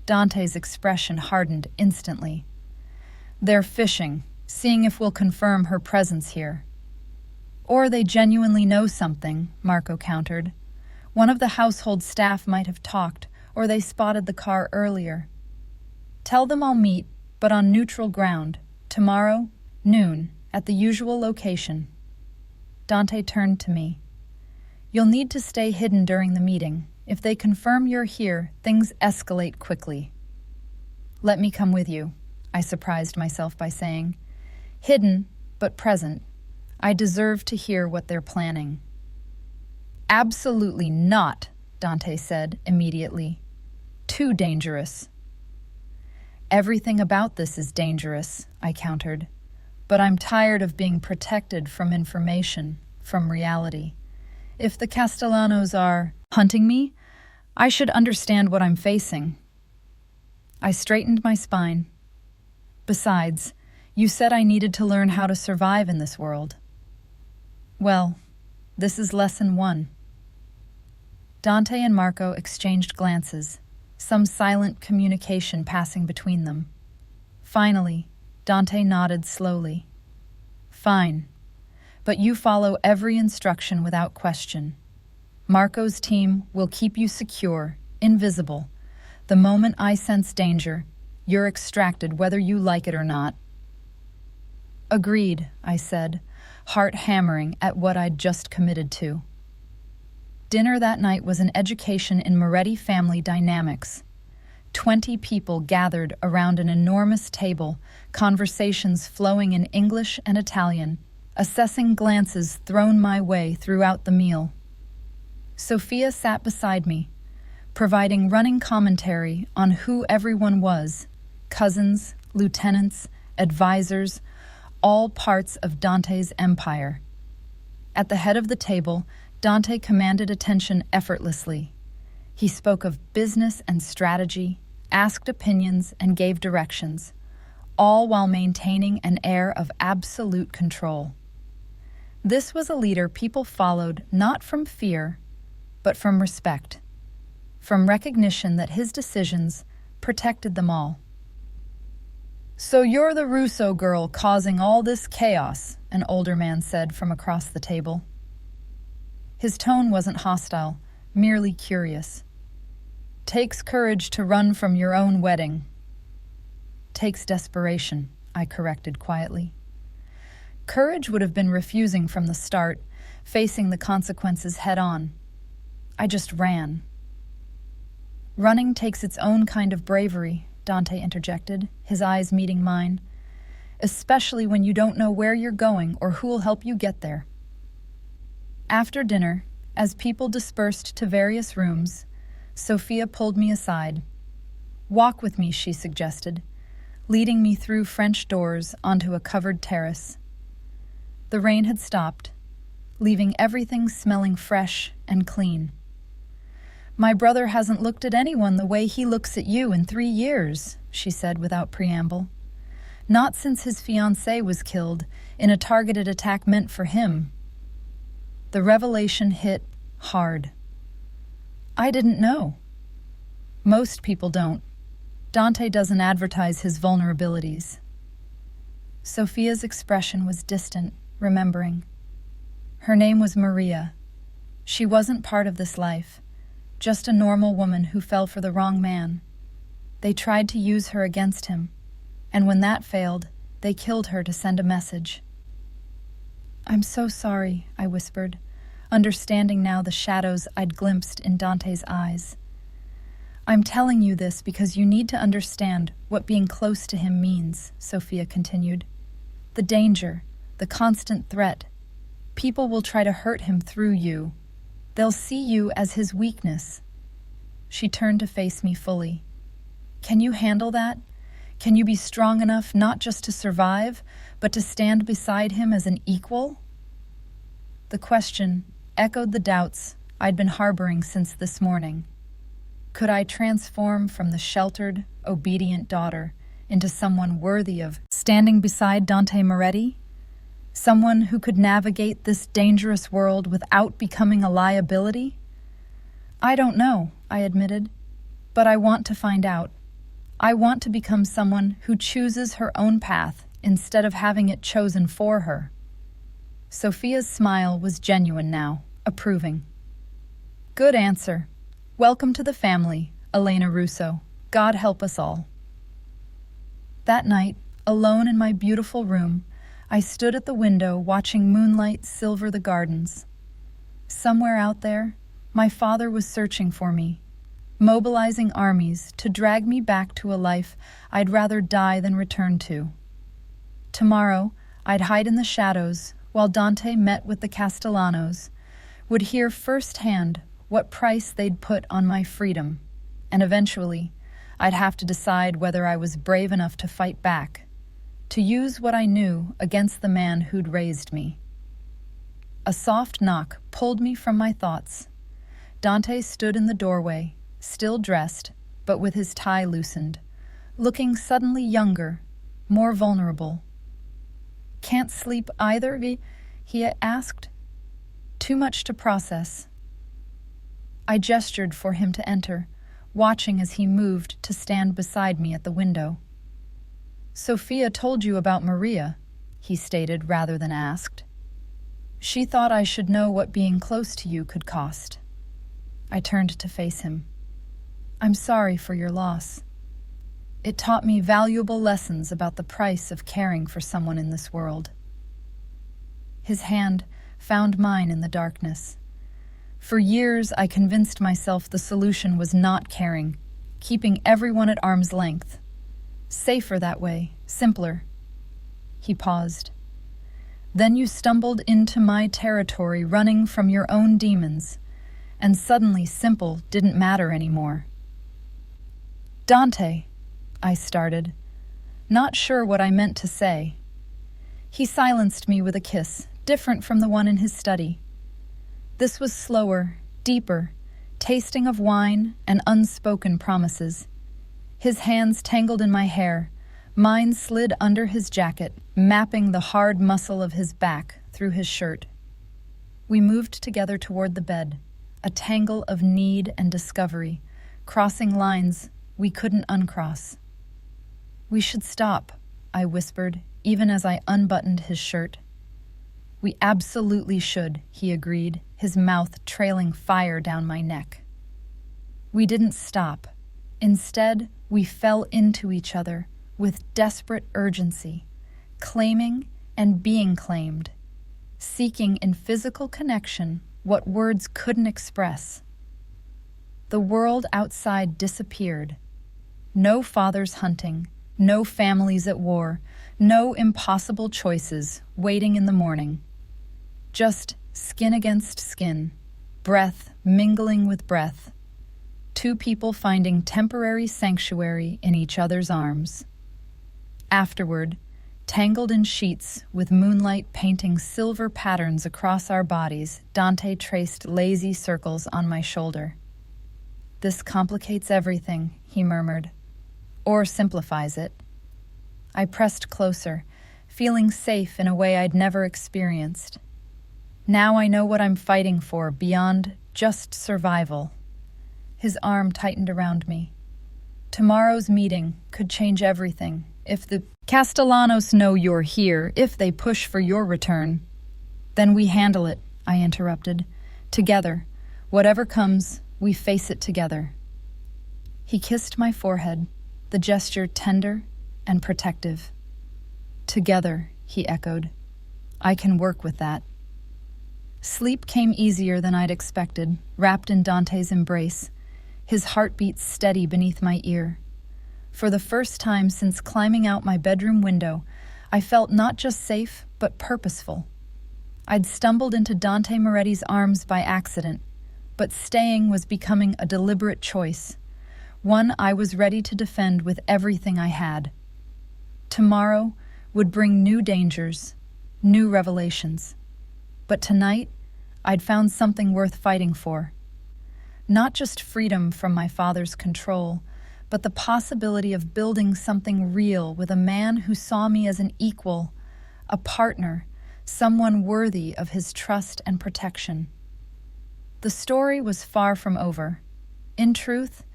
Dante's expression hardened instantly. They're fishing, seeing if we'll confirm her presence here. Or they genuinely know something, Marco countered. One of the household staff might have talked, or they spotted the car earlier. Tell them I'll meet, but on neutral ground, tomorrow, noon, at the usual location. Dante turned to me. You'll need to stay hidden during the meeting. If they confirm you're here, things escalate quickly. Let me come with you, I surprised myself by saying. Hidden, but present. I deserve to hear what they're planning. Absolutely not, Dante said immediately. Too dangerous. Everything about this is dangerous, I countered. But I'm tired of being protected from information, from reality. If the Castellanos are hunting me, I should understand what I'm facing. I straightened my spine. Besides, you said I needed to learn how to survive in this world. Well, this is lesson 1. Dante and Marco exchanged glances, some silent communication passing between them. Finally, Dante nodded slowly. Fine, but you follow every instruction without question. Marco's team will keep you secure, invisible. The moment I sense danger, you're extracted whether you like it or not. Agreed, I said, heart hammering at what I'd just committed to. Dinner that night was an education in Moretti family dynamics. 20 people gathered around an enormous table, conversations flowing in English and Italian, assessing glances thrown my way throughout the meal. Sophia sat beside me, providing running commentary on who everyone was, cousins, lieutenants, advisors, all parts of Dante's empire. At the head of the table, Dante commanded attention effortlessly. He spoke of business and strategy, asked opinions, and gave directions, all while maintaining an air of absolute control. This was a leader people followed not from fear, but from respect, from recognition that his decisions protected them all. "So you're the Russo girl causing all this chaos," an older man said from across the table. His tone wasn't hostile, merely curious. "Takes courage to run from your own wedding." "Takes desperation," I corrected quietly. Courage would have been refusing from the start, facing the consequences head-on. I just ran. "Running takes its own kind of bravery," Dante interjected, his eyes meeting mine, "especially when you don't know where you're going or who'll help you get there." After dinner, as people dispersed to various rooms, Sophia pulled me aside. "Walk with me," she suggested, leading me through French doors onto a covered terrace. The rain had stopped, leaving everything smelling fresh and clean. "My brother hasn't looked at anyone the way he looks at you in 3 years," she said without preamble. "Not since his fiancée was killed in a targeted attack meant for him." The revelation hit hard. I didn't know. Most people don't. Dante doesn't advertise his vulnerabilities. Sophia's expression was distant, remembering. Her name was Maria. She wasn't part of this life, just a normal woman who fell for the wrong man. They tried to use her against him, and when that failed, they killed her to send a message. "I'm so sorry," I whispered, understanding now the shadows I'd glimpsed in Dante's eyes. "I'm telling you this because you need to understand what being close to him means," Sophia continued. "The danger, the constant threat. People will try to hurt him through you. They'll see you as his weakness." She turned to face me fully. "Can you handle that? Can you be strong enough not just to survive, but to stand beside him as an equal?" The question echoed the doubts I'd been harboring since this morning. Could I transform from the sheltered, obedient daughter into someone worthy of standing beside Dante Moretti? Someone who could navigate this dangerous world without becoming a liability? "I don't know," I admitted, "but I want to find out. I want to become someone who chooses her own path instead of having it chosen for her." Sophia's smile was genuine now, approving. "Good answer. Welcome to the family, Elena Russo. God help us all." That night, alone in my beautiful room, I stood at the window watching moonlight silver the gardens. Somewhere out there, my father was searching for me, mobilizing armies to drag me back to a life I'd rather die than return to. Tomorrow, I'd hide in the shadows while Dante met with the Castellanos, would hear firsthand what price they'd put on my freedom, and eventually I'd have to decide whether I was brave enough to fight back, to use what I knew against the man who'd raised me. A soft knock pulled me from my thoughts. Dante stood in the doorway, still dressed, but with his tie loosened, looking suddenly younger, more vulnerable. "Can't sleep either, he asked. "Too much to process." I gestured for him to enter, watching as he moved to stand beside me at the window. "Sophia told you about Maria," he stated rather than asked. "She thought I should know what being close to you could cost." I turned to face him. "I'm sorry for your loss. It taught me valuable lessons about the price of caring for someone in this world." His hand found mine in the darkness. For years, I convinced myself the solution was not caring, keeping everyone at arm's length. Safer that way, simpler. He paused. "Then you stumbled into my territory running from your own demons, and suddenly simple didn't matter anymore." "Dante," I started, not sure what I meant to say. He silenced me with a kiss, different from the one in his study. This was slower, deeper, tasting of wine and unspoken promises. His hands tangled in my hair, mine slid under his jacket, mapping the hard muscle of his back through his shirt. We moved together toward the bed, a tangle of need and discovery, crossing lines we couldn't uncross. "We should stop," I whispered, even as I unbuttoned his shirt. "We absolutely should," he agreed, his mouth trailing fire down my neck. We didn't stop. Instead, we fell into each other with desperate urgency, claiming and being claimed, seeking in physical connection what words couldn't express. The world outside disappeared. No fathers hunting, no families at war, no impossible choices waiting in the morning. Just skin against skin, breath mingling with breath. Two people finding temporary sanctuary in each other's arms. Afterward, tangled in sheets with moonlight painting silver patterns across our bodies, Dante traced lazy circles on my shoulder. "This complicates everything," he murmured. "Or simplifies it." I pressed closer, feeling safe in a way I'd never experienced. Now I know what I'm fighting for beyond just survival. His arm tightened around me. "Tomorrow's meeting could change everything. If the Castellanos know you're here, if they push for your return." "Then we handle it," I interrupted. "Together. Whatever comes, we face it together." He kissed my forehead, the gesture tender and protective. "Together," he echoed. "I can work with that." Sleep came easier than I'd expected, wrapped in Dante's embrace, his heartbeat steady beneath my ear. For the first time since climbing out my bedroom window, I felt not just safe, but purposeful. I'd stumbled into Dante Moretti's arms by accident, but staying was becoming a deliberate choice, one I was ready to defend with everything I had. Tomorrow would bring new dangers, new revelations. But tonight, I'd found something worth fighting for. Not just freedom from my father's control, but the possibility of building something real with a man who saw me as an equal, a partner, someone worthy of his trust and protection. The story was far from over. In truth,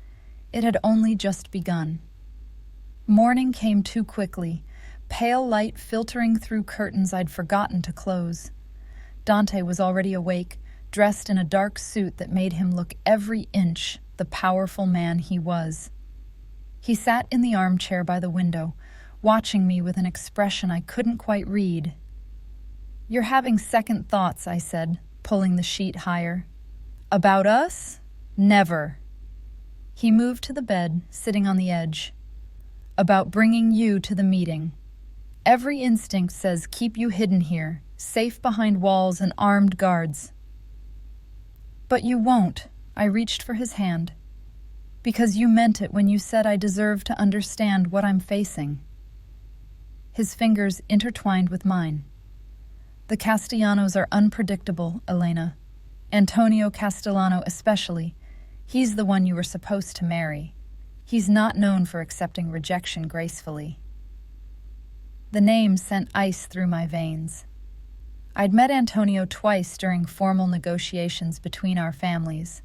it had only just begun. Morning came too quickly, pale light filtering through curtains I'd forgotten to close. Dante was already awake, dressed in a dark suit that made him look every inch the powerful man he was. He sat in the armchair by the window, watching me with an expression I couldn't quite read. "You're having second thoughts," I said, pulling the sheet higher. "About us? Never." He moved to the bed, sitting on the edge. "About bringing you to the meeting." Every instinct says keep you hidden here, safe behind walls and armed guards. But you won't, I reached for his hand. Because you meant it when you said I deserve to understand what I'm facing. His fingers intertwined with mine. The Castellanos are unpredictable, Elena. Antonio Castellano especially. He's the one you were supposed to marry. He's not known for accepting rejection gracefully. The name sent ice through my veins. I'd met Antonio twice during formal negotiations between our families.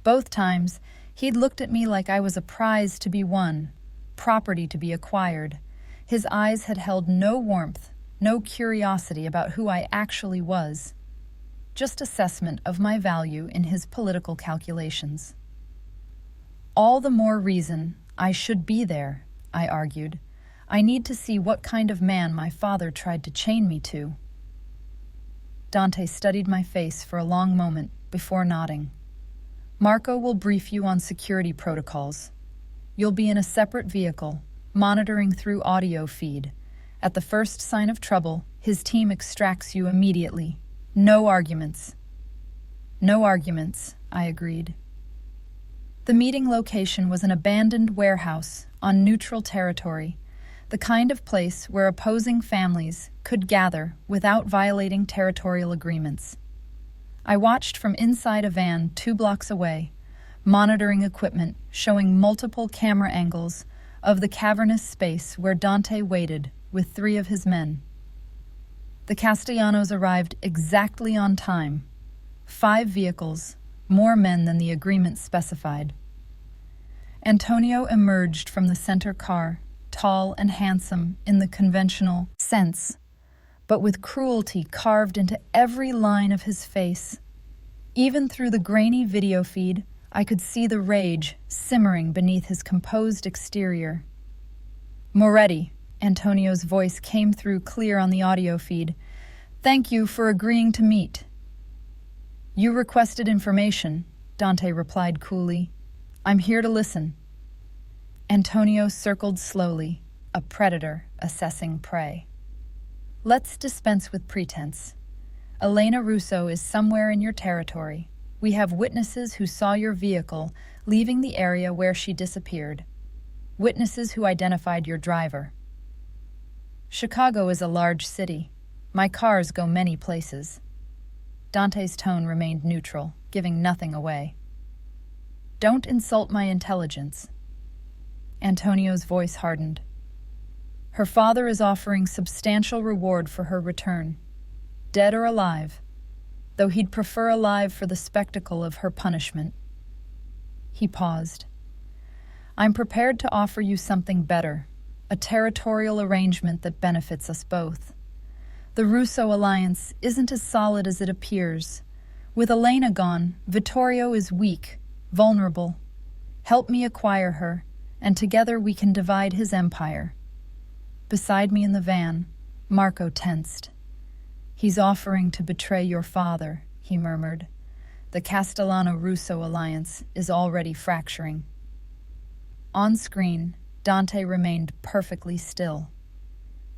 Both times, he'd looked at me like I was a prize to be won, property to be acquired. His eyes had held no warmth, no curiosity about who I actually was. Just assessment of my value in his political calculations. All the more reason I should be there, I argued. I need to see what kind of man my father tried to chain me to. Dante studied my face for a long moment before nodding. Marco will brief you on security protocols. You'll be in a separate vehicle, monitoring through audio feed. At the first sign of trouble, his team extracts you immediately. No arguments. No arguments, I agreed. The meeting location was an abandoned warehouse on neutral territory, the kind of place where opposing families could gather without violating territorial agreements. I watched from inside a van 2 blocks away, monitoring equipment showing multiple camera angles of the cavernous space where Dante waited with 3 of his men. The Castellanos arrived exactly on time. 5 vehicles, more men than the agreement specified. Antonio emerged from the center car, tall and handsome in the conventional sense, but with cruelty carved into every line of his face. Even through the grainy video feed, I could see the rage simmering beneath his composed exterior. Moretti, Antonio's voice came through clear on the audio feed. Thank you for agreeing to meet. You requested information, Dante replied coolly. I'm here to listen. Antonio circled slowly, a predator assessing prey. Let's dispense with pretense. Elena Russo is somewhere in your territory. We have witnesses who saw your vehicle leaving the area where she disappeared. Witnesses who identified your driver. Chicago is a large city. My cars go many places. Dante's tone remained neutral, giving nothing away. Don't insult my intelligence. Antonio's voice hardened. Her father is offering substantial reward for her return, dead or alive, though he'd prefer alive for the spectacle of her punishment. He paused. I'm prepared to offer you something better, a territorial arrangement that benefits us both. The Russo alliance isn't as solid as it appears. With Elena gone, Vittorio is weak, vulnerable. Help me acquire her, and together we can divide his empire. Beside me in the van, Marco tensed. He's offering to betray your father, he murmured. The Castellano-Russo alliance is already fracturing. On screen, Dante remained perfectly still.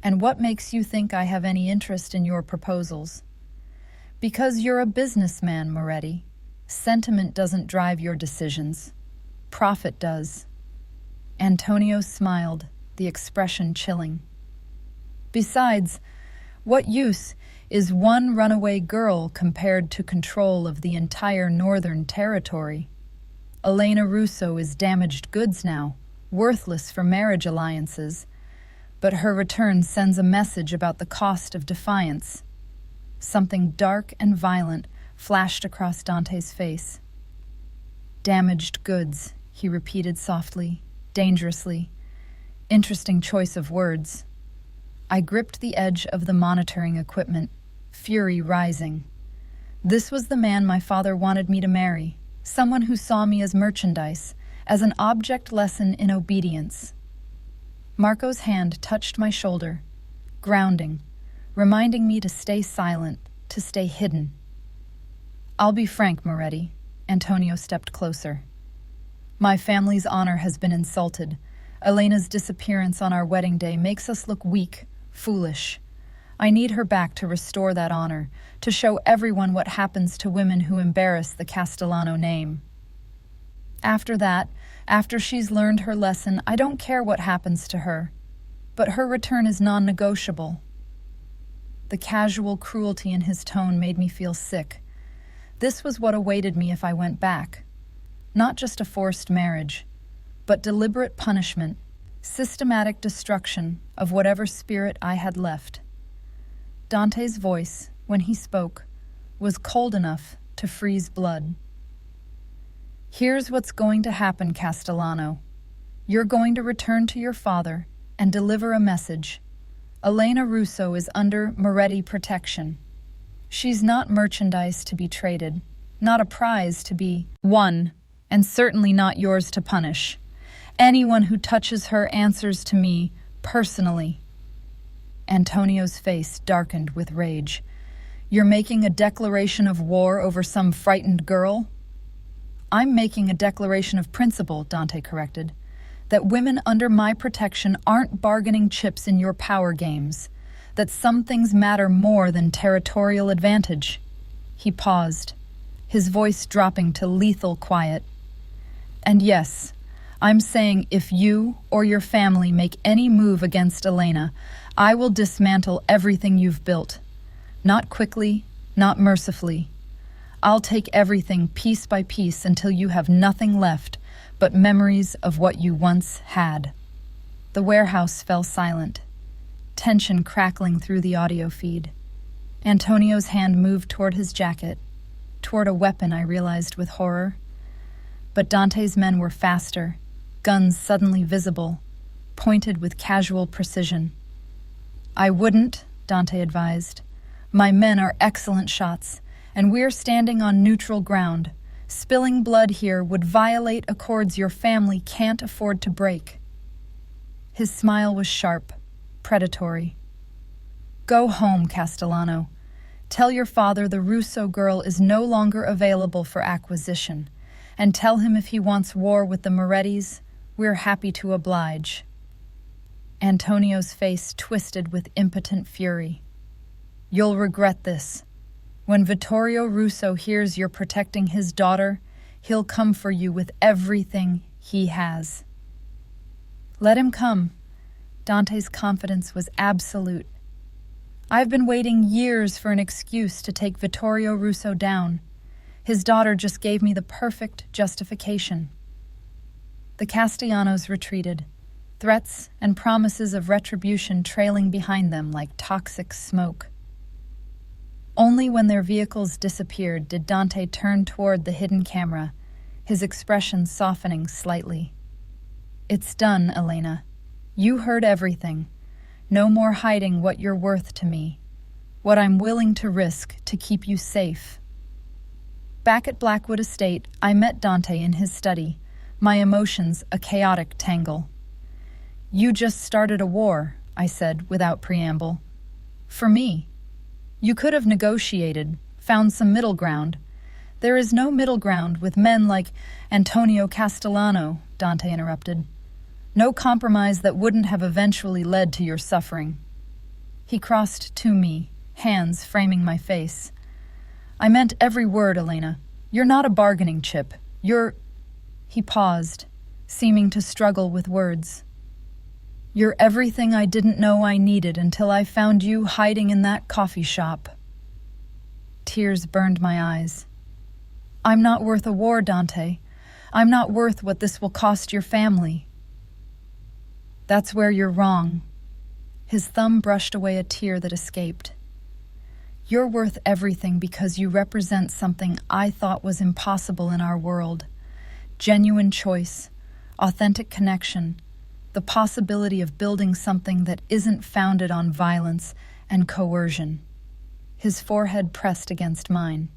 And what makes you think I have any interest in your proposals? Because you're a businessman, Moretti. Sentiment doesn't drive your decisions. Profit does. Antonio smiled, the expression chilling. Besides, what use is one runaway girl compared to control of the entire northern territory? Elena Russo is damaged goods now, worthless for marriage alliances, but her return sends a message about the cost of defiance. Something dark and violent flashed across Dante's face. Damaged goods, he repeated softly, dangerously. Interesting choice of words. I gripped the edge of the monitoring equipment, fury rising. This was the man my father wanted me to marry, someone who saw me as merchandise, as an object lesson in obedience. Marco's hand touched my shoulder, grounding, reminding me to stay silent, to stay hidden. I'll be frank, Moretti. Antonio stepped closer. My family's honor has been insulted. Elena's disappearance on our wedding day makes us look weak, Foolish. I need her back to restore that honor, to show everyone what happens to women who embarrass the Castellano name. After that, after she's learned her lesson, I don't care what happens to her. But her return is non-negotiable. The casual cruelty in his tone made me feel sick. This was what awaited me if I went back. Not just a forced marriage, but deliberate punishment, systematic destruction of whatever spirit I had left. Dante's voice, when he spoke, was cold enough to freeze blood. Here's what's going to happen, Castellano. You're going to return to your father and deliver a message. Elena Russo is under Moretti protection. She's not merchandise to be traded, not a prize to be won, and certainly not yours to punish. Anyone who touches her answers to me personally. Antonio's face darkened with rage. You're making a declaration of war over some frightened girl? I'm making a declaration of principle, Dante corrected. That women under my protection aren't bargaining chips in your power games. That some things matter more than territorial advantage. He paused, his voice dropping to lethal quiet. And yes, I'm saying if you or your family make any move against Elena, I will dismantle everything you've built. Not quickly, not mercifully. I'll take everything piece by piece until you have nothing left but memories of what you once had. The warehouse fell silent, tension crackling through the audio feed. Antonio's hand moved toward his jacket, toward a weapon, I realized with horror. But Dante's men were faster, guns suddenly visible, pointed with casual precision. I wouldn't, Dante advised. My men are excellent shots, and we're standing on neutral ground. Spilling blood here would violate accords your family can't afford to break. His smile was sharp, predatory. Go home, Castellano. Tell your father the Russo girl is no longer available for acquisition, and tell him if he wants war with the Morettis, we're happy to oblige. Antonio's face twisted with impotent fury. You'll regret this. When Vittorio Russo hears you're protecting his daughter, he'll come for you with everything he has. Let him come. Dante's confidence was absolute. I've been waiting years for an excuse to take Vittorio Russo down. His daughter just gave me the perfect justification. The Castellanos retreated, threats and promises of retribution trailing behind them like toxic smoke. Only when their vehicles disappeared did Dante turn toward the hidden camera, his expression softening slightly. It's done, Elena. You heard everything. No more hiding what you're worth to me, what I'm willing to risk to keep you safe. Back at Blackwood Estate, I met Dante in his study, my emotions a chaotic tangle. You just started a war, I said without preamble. For me. You could have negotiated, found some middle ground. There is no middle ground with men like Antonio Castellano, Dante interrupted. No compromise that wouldn't have eventually led to your suffering. He crossed to me, hands framing my face. I meant every word, Elena. You're not a bargaining chip. You're... He paused, seeming to struggle with words. You're everything I didn't know I needed until I found you hiding in that coffee shop. Tears burned my eyes. I'm not worth a war, Dante. I'm not worth what this will cost your family. That's where you're wrong. His thumb brushed away a tear that escaped. You're worth everything because you represent something I thought was impossible in our world. Genuine choice, authentic connection, the possibility of building something that isn't founded on violence and coercion. His forehead pressed against mine.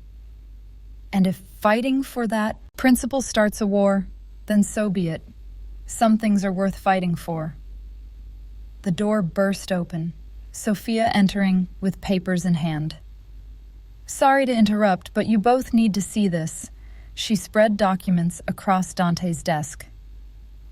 And if fighting for that principle starts a war, then so be it. Some things are worth fighting for. The door burst open, Sophia entering with papers in hand. Sorry to interrupt, but you both need to see this. She spread documents across Dante's desk.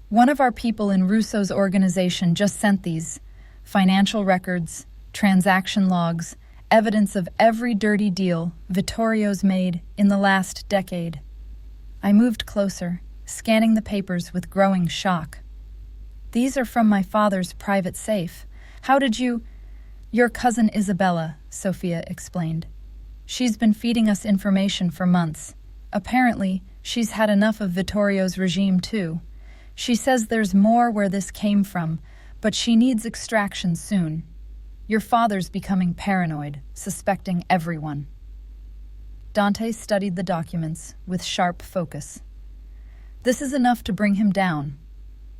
One of our people in Russo's organization just sent these. financial records, transaction logs, evidence of every dirty deal Vittorio's made in the last decade. I moved closer, scanning the papers with growing shock. These are from my father's private safe. How did you— Your cousin Isabella, Sophia explained. She's been feeding us information for months. Apparently, she's had enough of Vittorio's regime too. She says there's more where this came from, but she needs extraction soon. Your father's becoming paranoid, suspecting everyone. Dante studied the documents with sharp focus. This is enough to bring him down.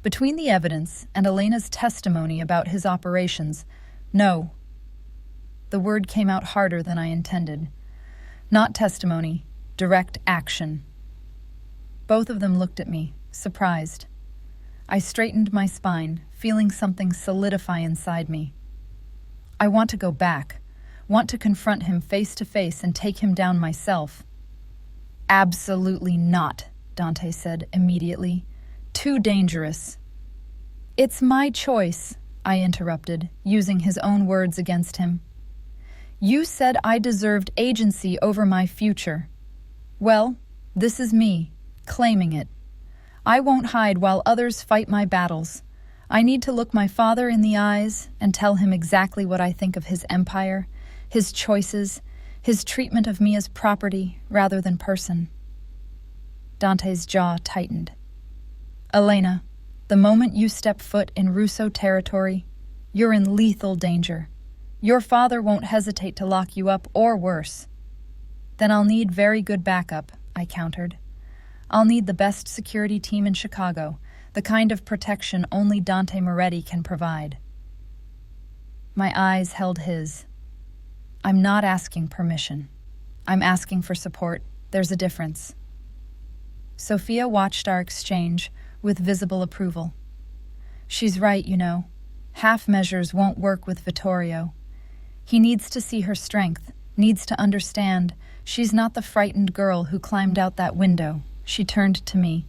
Between the evidence and Elena's testimony about his operations, no. The word came out harder than I intended. Not testimony, direct action. Both of them looked at me, surprised. I straightened my spine, feeling something solidify inside me. I want to go back, want to confront him face to face and take him down myself. Absolutely not, Dante said immediately. Too dangerous. It's my choice, I interrupted, using his own words against him. You said I deserved agency over my future. Well, this is me, claiming it. I won't hide while others fight my battles. I need to look my father in the eyes and tell him exactly what I think of his empire, his choices, his treatment of me as property rather than person. Dante's jaw tightened. Elena, the moment you step foot in Russo territory, you're in lethal danger. Your father won't hesitate to lock you up or worse. Then I'll need very good backup, I countered. I'll need the best security team in Chicago, the kind of protection only Dante Moretti can provide. My eyes held his. I'm not asking permission. I'm asking for support. There's a difference. Sophia watched our exchange with visible approval. She's right, you know. Half measures won't work with Vittorio. He needs to see her strength, needs to understand she's not the frightened girl who climbed out that window. She turned to me.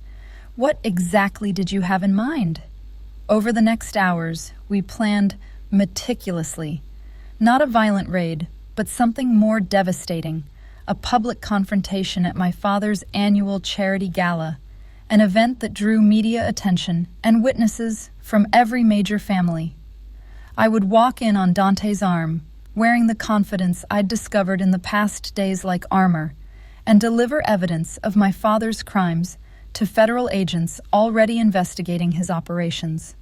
What exactly did you have in mind? Over the next hours, we planned meticulously. Not a violent raid, but something more devastating. A public confrontation at my father's annual charity gala. An event that drew media attention and witnesses from every major family. I would walk in on Dante's arm, wearing the confidence I'd discovered in the past days like armor, and deliver evidence of my father's crimes to federal agents already investigating his operations.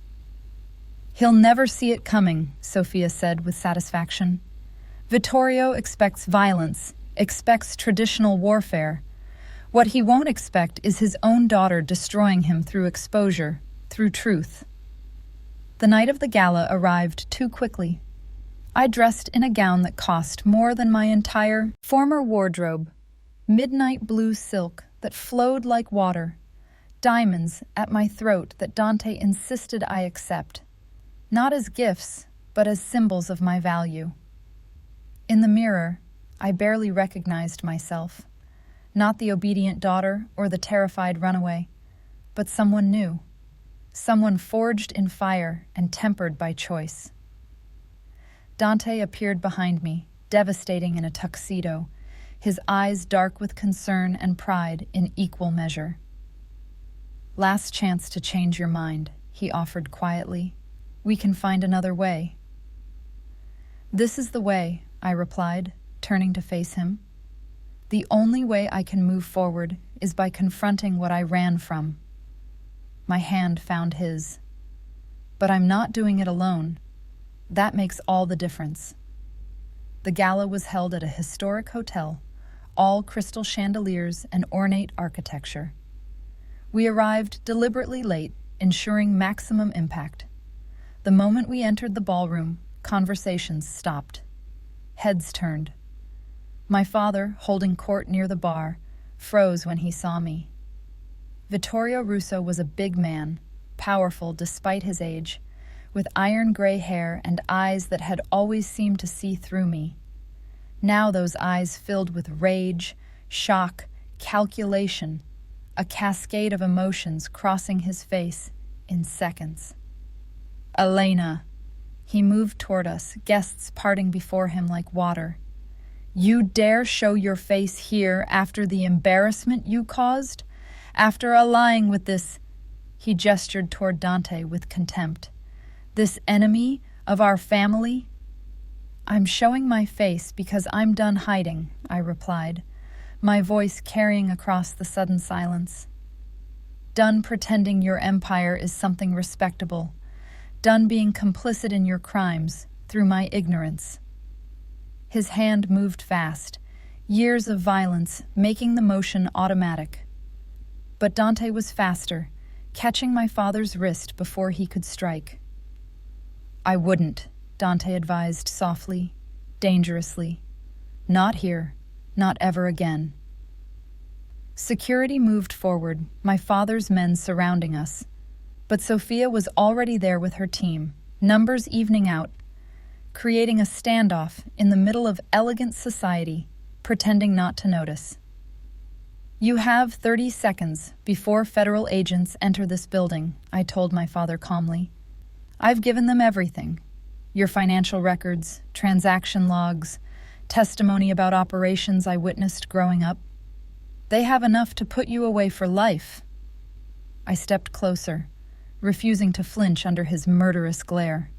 He'll never see it coming, Sophia said with satisfaction. Vittorio expects violence, expects traditional warfare. What he won't expect is his own daughter destroying him through exposure, through truth. The night of the gala arrived too quickly. I dressed in a gown that cost more than my entire former wardrobe. Midnight blue silk that flowed like water. Diamonds at my throat that Dante insisted I accept. Not as gifts, but as symbols of my value. In the mirror, I barely recognized myself. Not the obedient daughter or the terrified runaway, but someone new. Someone forged in fire and tempered by choice. Dante appeared behind me, devastating in a tuxedo, his eyes dark with concern and pride in equal measure. Last chance to change your mind, he offered quietly. We can find another way. This is the way, I replied, turning to face him. The only way I can move forward is by confronting what I ran from. My hand found his. But I'm not doing it alone. That makes all the difference. The gala was held at a historic hotel, all crystal chandeliers and ornate architecture. We arrived deliberately late, ensuring maximum impact. The moment we entered the ballroom, conversations stopped. Heads turned. My father, holding court near the bar, froze when he saw me. Vittorio Russo was a big man, powerful despite his age, with iron-gray hair and eyes that had always seemed to see through me. Now those eyes filled with rage, shock, calculation, a cascade of emotions crossing his face in seconds. Elena, He moved toward us, guests parting before him like water. You dare show your face here after the embarrassment you caused? After allying with this— He gestured toward Dante with contempt. This enemy of our family? I'm showing my face because I'm done hiding, I replied, my voice carrying across the sudden silence. Done pretending your empire is something respectable. Done being complicit in your crimes through my ignorance. His hand moved fast, years of violence making the motion automatic. But Dante was faster, catching my father's wrist before he could strike. I wouldn't, Dante advised softly, dangerously. Not here, not ever again. Security moved forward, my father's men surrounding us. But Sophia was already there with her team, numbers evening out, creating a standoff in the middle of elegant society, pretending not to notice. You have 30 seconds before federal agents enter this building, I told my father calmly. I've given them everything. Your financial records, transaction logs, testimony about operations I witnessed growing up. They have enough to put you away for life. I stepped closer, refusing to flinch under his murderous glare.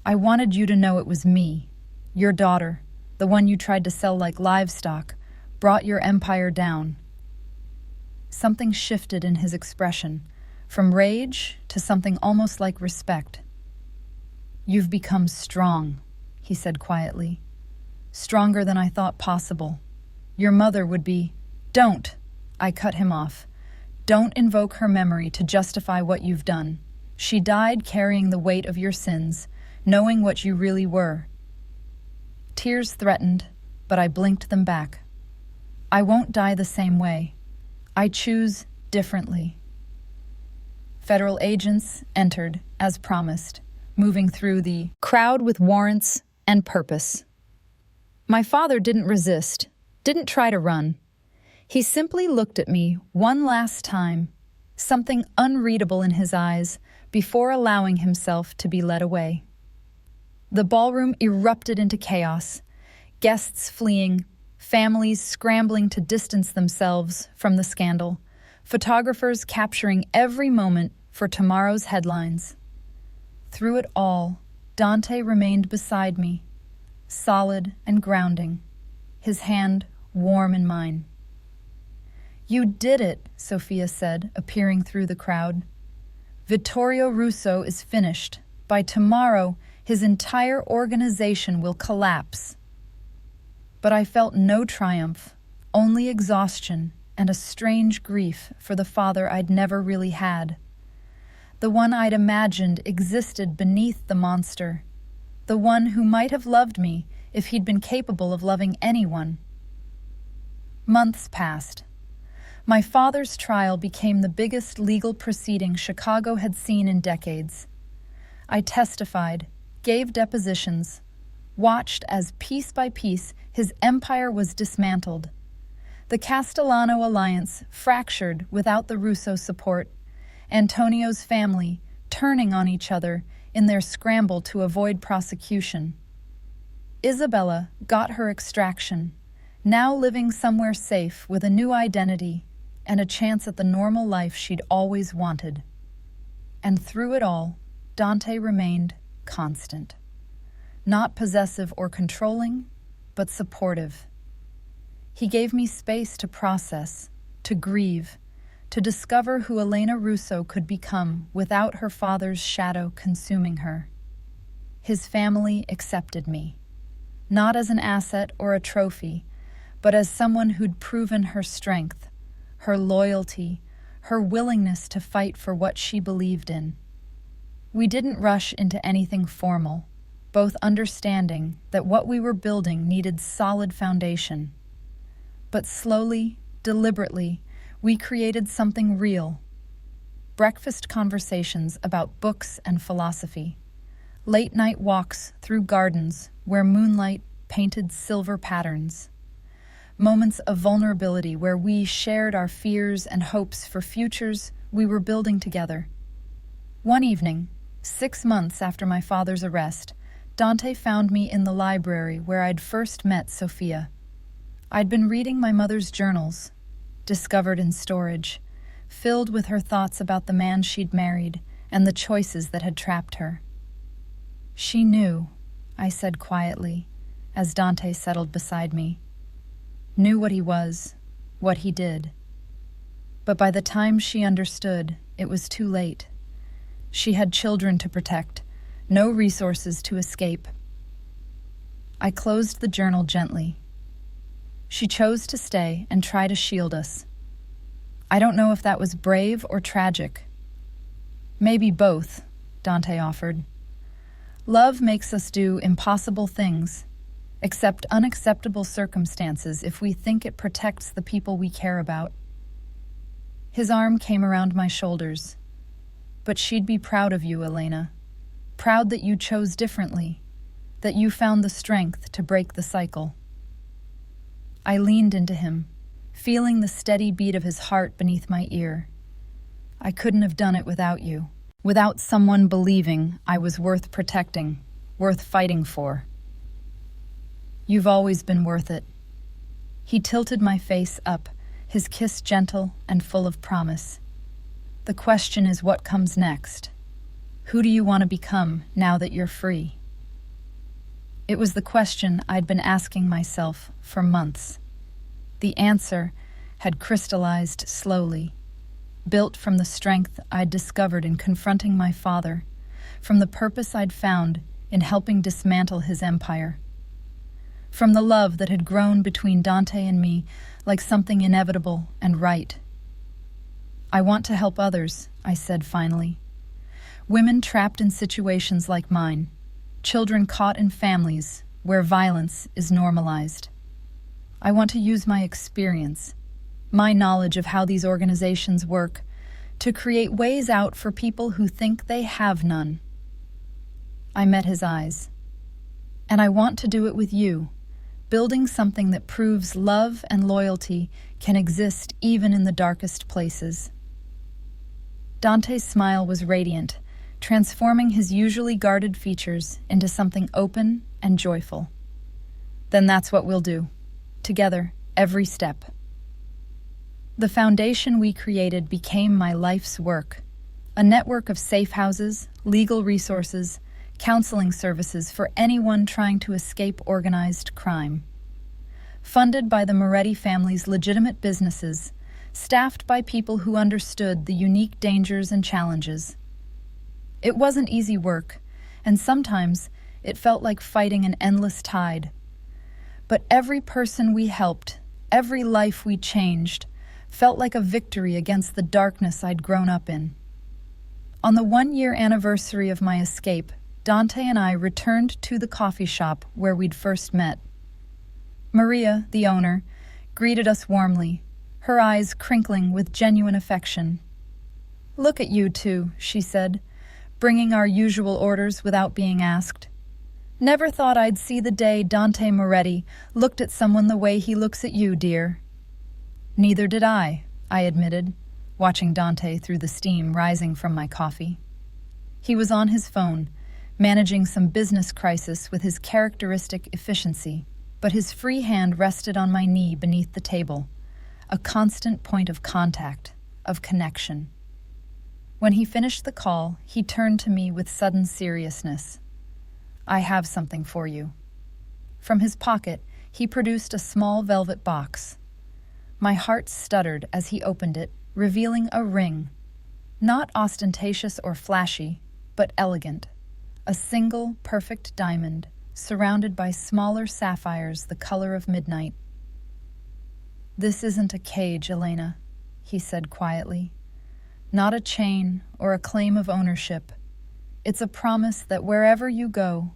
I wanted you to know it was me, your daughter, the one you tried to sell like livestock, brought your empire down. Something shifted in his expression, from rage to something almost like respect. You've become strong, he said quietly. Stronger than I thought possible. Your mother would be— Don't! I cut him off. Don't invoke her memory to justify what you've done. She died carrying the weight of your sins, knowing what you really were. Tears threatened, but I blinked them back. I won't die the same way. I choose differently. Federal agents entered, as promised, moving through the crowd with warrants and purpose. My father didn't resist, didn't try to run. He simply looked at me one last time, something unreadable in his eyes, before allowing himself to be led away. The ballroom erupted into chaos, guests fleeing, families scrambling to distance themselves from the scandal, photographers capturing every moment for tomorrow's headlines. Through it all, Dante remained beside me, solid and grounding, his hand warm in mine. You did it, Sophia said, appearing through the crowd. Vittorio Russo is finished. By tomorrow, his entire organization will collapse. But I felt no triumph, only exhaustion and a strange grief for the father I'd never really had. The one I'd imagined existed beneath the monster. The one who might have loved me if he'd been capable of loving anyone. Months passed. My father's trial became the biggest legal proceeding Chicago had seen in decades. I testified, gave depositions, watched as piece by piece his empire was dismantled. The Castellano alliance fractured without the Russo support, Antonio's family turning on each other in their scramble to avoid prosecution. Isabella got her extraction, now living somewhere safe with a new identity and a chance at the normal life she'd always wanted. And through it all, Dante remained constant. Not possessive or controlling, but supportive. He gave me space to process, to grieve, to discover who Elena Russo could become without her father's shadow consuming her. His family accepted me, not as an asset or a trophy, but as someone who'd proven her strength, her loyalty, her willingness to fight for what she believed in. We didn't rush into anything formal, both understanding that what we were building needed solid foundation. But slowly, deliberately, we created something real. Breakfast conversations about books and philosophy. Late-night walks through gardens where moonlight painted silver patterns. Moments of vulnerability where we shared our fears and hopes for futures we were building together. One evening, 6 months after my father's arrest, Dante found me in the library where I'd first met Sophia. I'd been reading my mother's journals, discovered in storage, filled with her thoughts about the man she'd married and the choices that had trapped her. "She knew," I said quietly, as Dante settled beside me. Knew what he was, what he did. But by the time she understood, it was too late. She had children to protect, no resources to escape. I closed the journal gently. She chose to stay and try to shield us. I don't know if that was brave or tragic. Maybe both, Dante offered. Love makes us do impossible things, accept unacceptable circumstances if we think it protects the people we care about. His arm came around my shoulders. But she'd be proud of you, Elena. Proud that you chose differently, that you found the strength to break the cycle. I leaned into him, feeling the steady beat of his heart beneath my ear. I couldn't have done it without you, without someone believing I was worth protecting, worth fighting for. You've always been worth it. He tilted my face up, his kiss gentle and full of promise. The question is what comes next. Who do you want to become now that you're free? It was the question I'd been asking myself for months. The answer had crystallized slowly, built from the strength I'd discovered in confronting my father, from the purpose I'd found in helping dismantle his empire, from the love that had grown between Dante and me like something inevitable and right. I want to help others, I said finally. Women trapped in situations like mine, children caught in families where violence is normalized. I want to use my experience, my knowledge of how these organizations work, to create ways out for people who think they have none. I met his eyes. And I want to do it with you, building something that proves love and loyalty can exist even in the darkest places. Dante's smile was radiant, transforming his usually guarded features into something open and joyful. Then that's what we'll do. Together, every step. The foundation we created became my life's work, a network of safe houses, legal resources, counseling services for anyone trying to escape organized crime. Funded by the Moretti family's legitimate businesses, staffed by people who understood the unique dangers and challenges. It wasn't easy work, and sometimes it felt like fighting an endless tide. But every person we helped, every life we changed, felt like a victory against the darkness I'd grown up in. On the 1-year anniversary of my escape, Dante and I returned to the coffee shop where we'd first met. Maria, the owner, greeted us warmly, her eyes crinkling with genuine affection. "Look at you two," she said, bringing our usual orders without being asked. "Never thought I'd see the day Dante Moretti looked at someone the way he looks at you, dear." "Neither did I admitted, watching Dante through the steam rising from my coffee. He was on his phone, managing some business crisis with his characteristic efficiency, but his free hand rested on my knee beneath the table, a constant point of contact, of connection. When he finished the call, he turned to me with sudden seriousness. "I have something for you." From his pocket, he produced a small velvet box. My heart stuttered as he opened it, revealing a ring. Not ostentatious or flashy, but elegant. A single, perfect diamond, surrounded by smaller sapphires the color of midnight. "This isn't a cage, Elena," he said quietly. "Not a chain or a claim of ownership. It's a promise that wherever you go,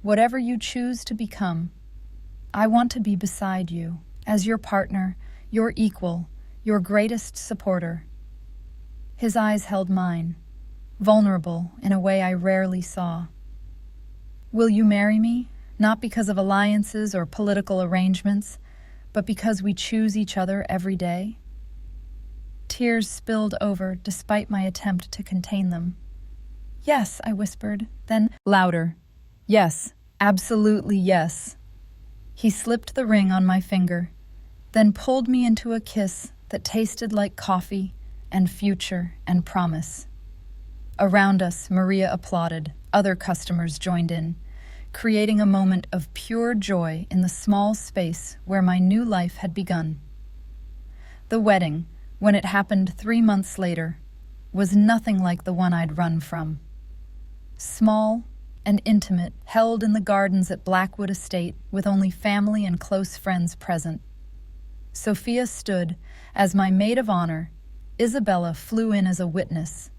whatever you choose to become, I want to be beside you, as your partner, your equal, your greatest supporter." His eyes held mine, vulnerable in a way I rarely saw. "Will you marry me, not because of alliances or political arrangements, but because we choose each other every day?" Tears spilled over despite my attempt to contain them. Yes, I whispered, then louder. Yes, absolutely yes. He slipped the ring on my finger, then pulled me into a kiss that tasted like coffee and future and promise. Around us, Maria applauded. Other customers joined in, creating a moment of pure joy in the small space where my new life had begun. The wedding, when it happened 3 months later, was nothing like the one I'd run from. Small and intimate, held in the gardens at Blackwood Estate with only family and close friends present. Sophia stood as my maid of honor. Isabella flew in as a witness.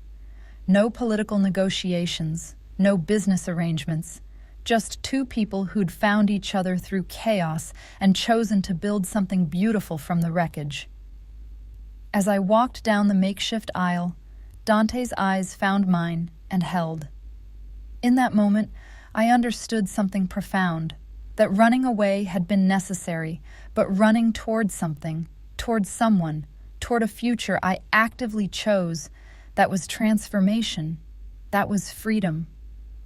No political negotiations, no business arrangements, just two people who'd found each other through chaos and chosen to build something beautiful from the wreckage. As I walked down the makeshift aisle, Dante's eyes found mine and held. In that moment, I understood something profound, that running away had been necessary, but running toward something, toward someone, toward a future I actively chose, that was transformation, that was freedom.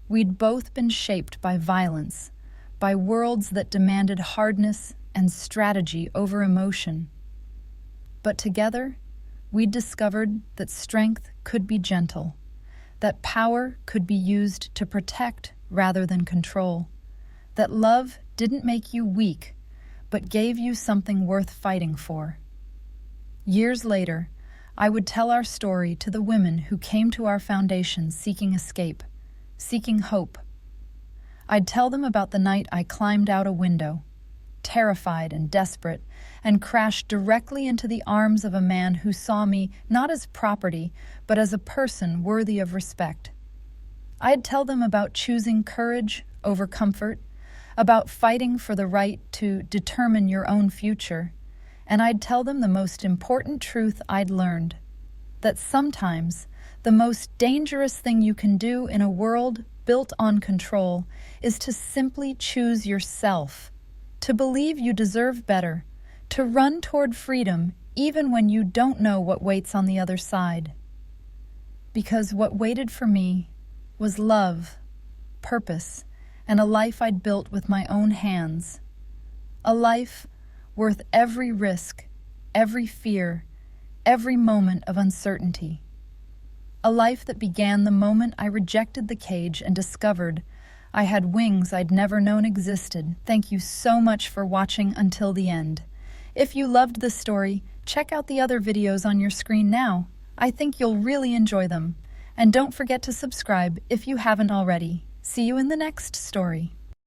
We'd both been shaped by violence, by worlds that demanded hardness and strategy over emotion. But together, we'd discovered that strength could be gentle, that power could be used to protect rather than control, that love didn't make you weak, but gave you something worth fighting for. Years later, I would tell our story to the women who came to our foundation seeking escape, seeking hope. I'd tell them about the night I climbed out a window, terrified and desperate, and crashed directly into the arms of a man who saw me not as property, but as a person worthy of respect. I'd tell them about choosing courage over comfort, about fighting for the right to determine your own future, and I'd tell them the most important truth I'd learned, that sometimes the most dangerous thing you can do in a world built on control is to simply choose yourself, to believe you deserve better, to run toward freedom even when you don't know what waits on the other side. Because what waited for me was love, purpose, and a life I'd built with my own hands. A life worth every risk, every fear, every moment of uncertainty. A life that began the moment I rejected the cage and discovered I had wings I'd never known existed. Thank you so much for watching until the end. If you loved this story, check out the other videos on your screen now. I think you'll really enjoy them. And don't forget to subscribe if you haven't already. See you in the next story.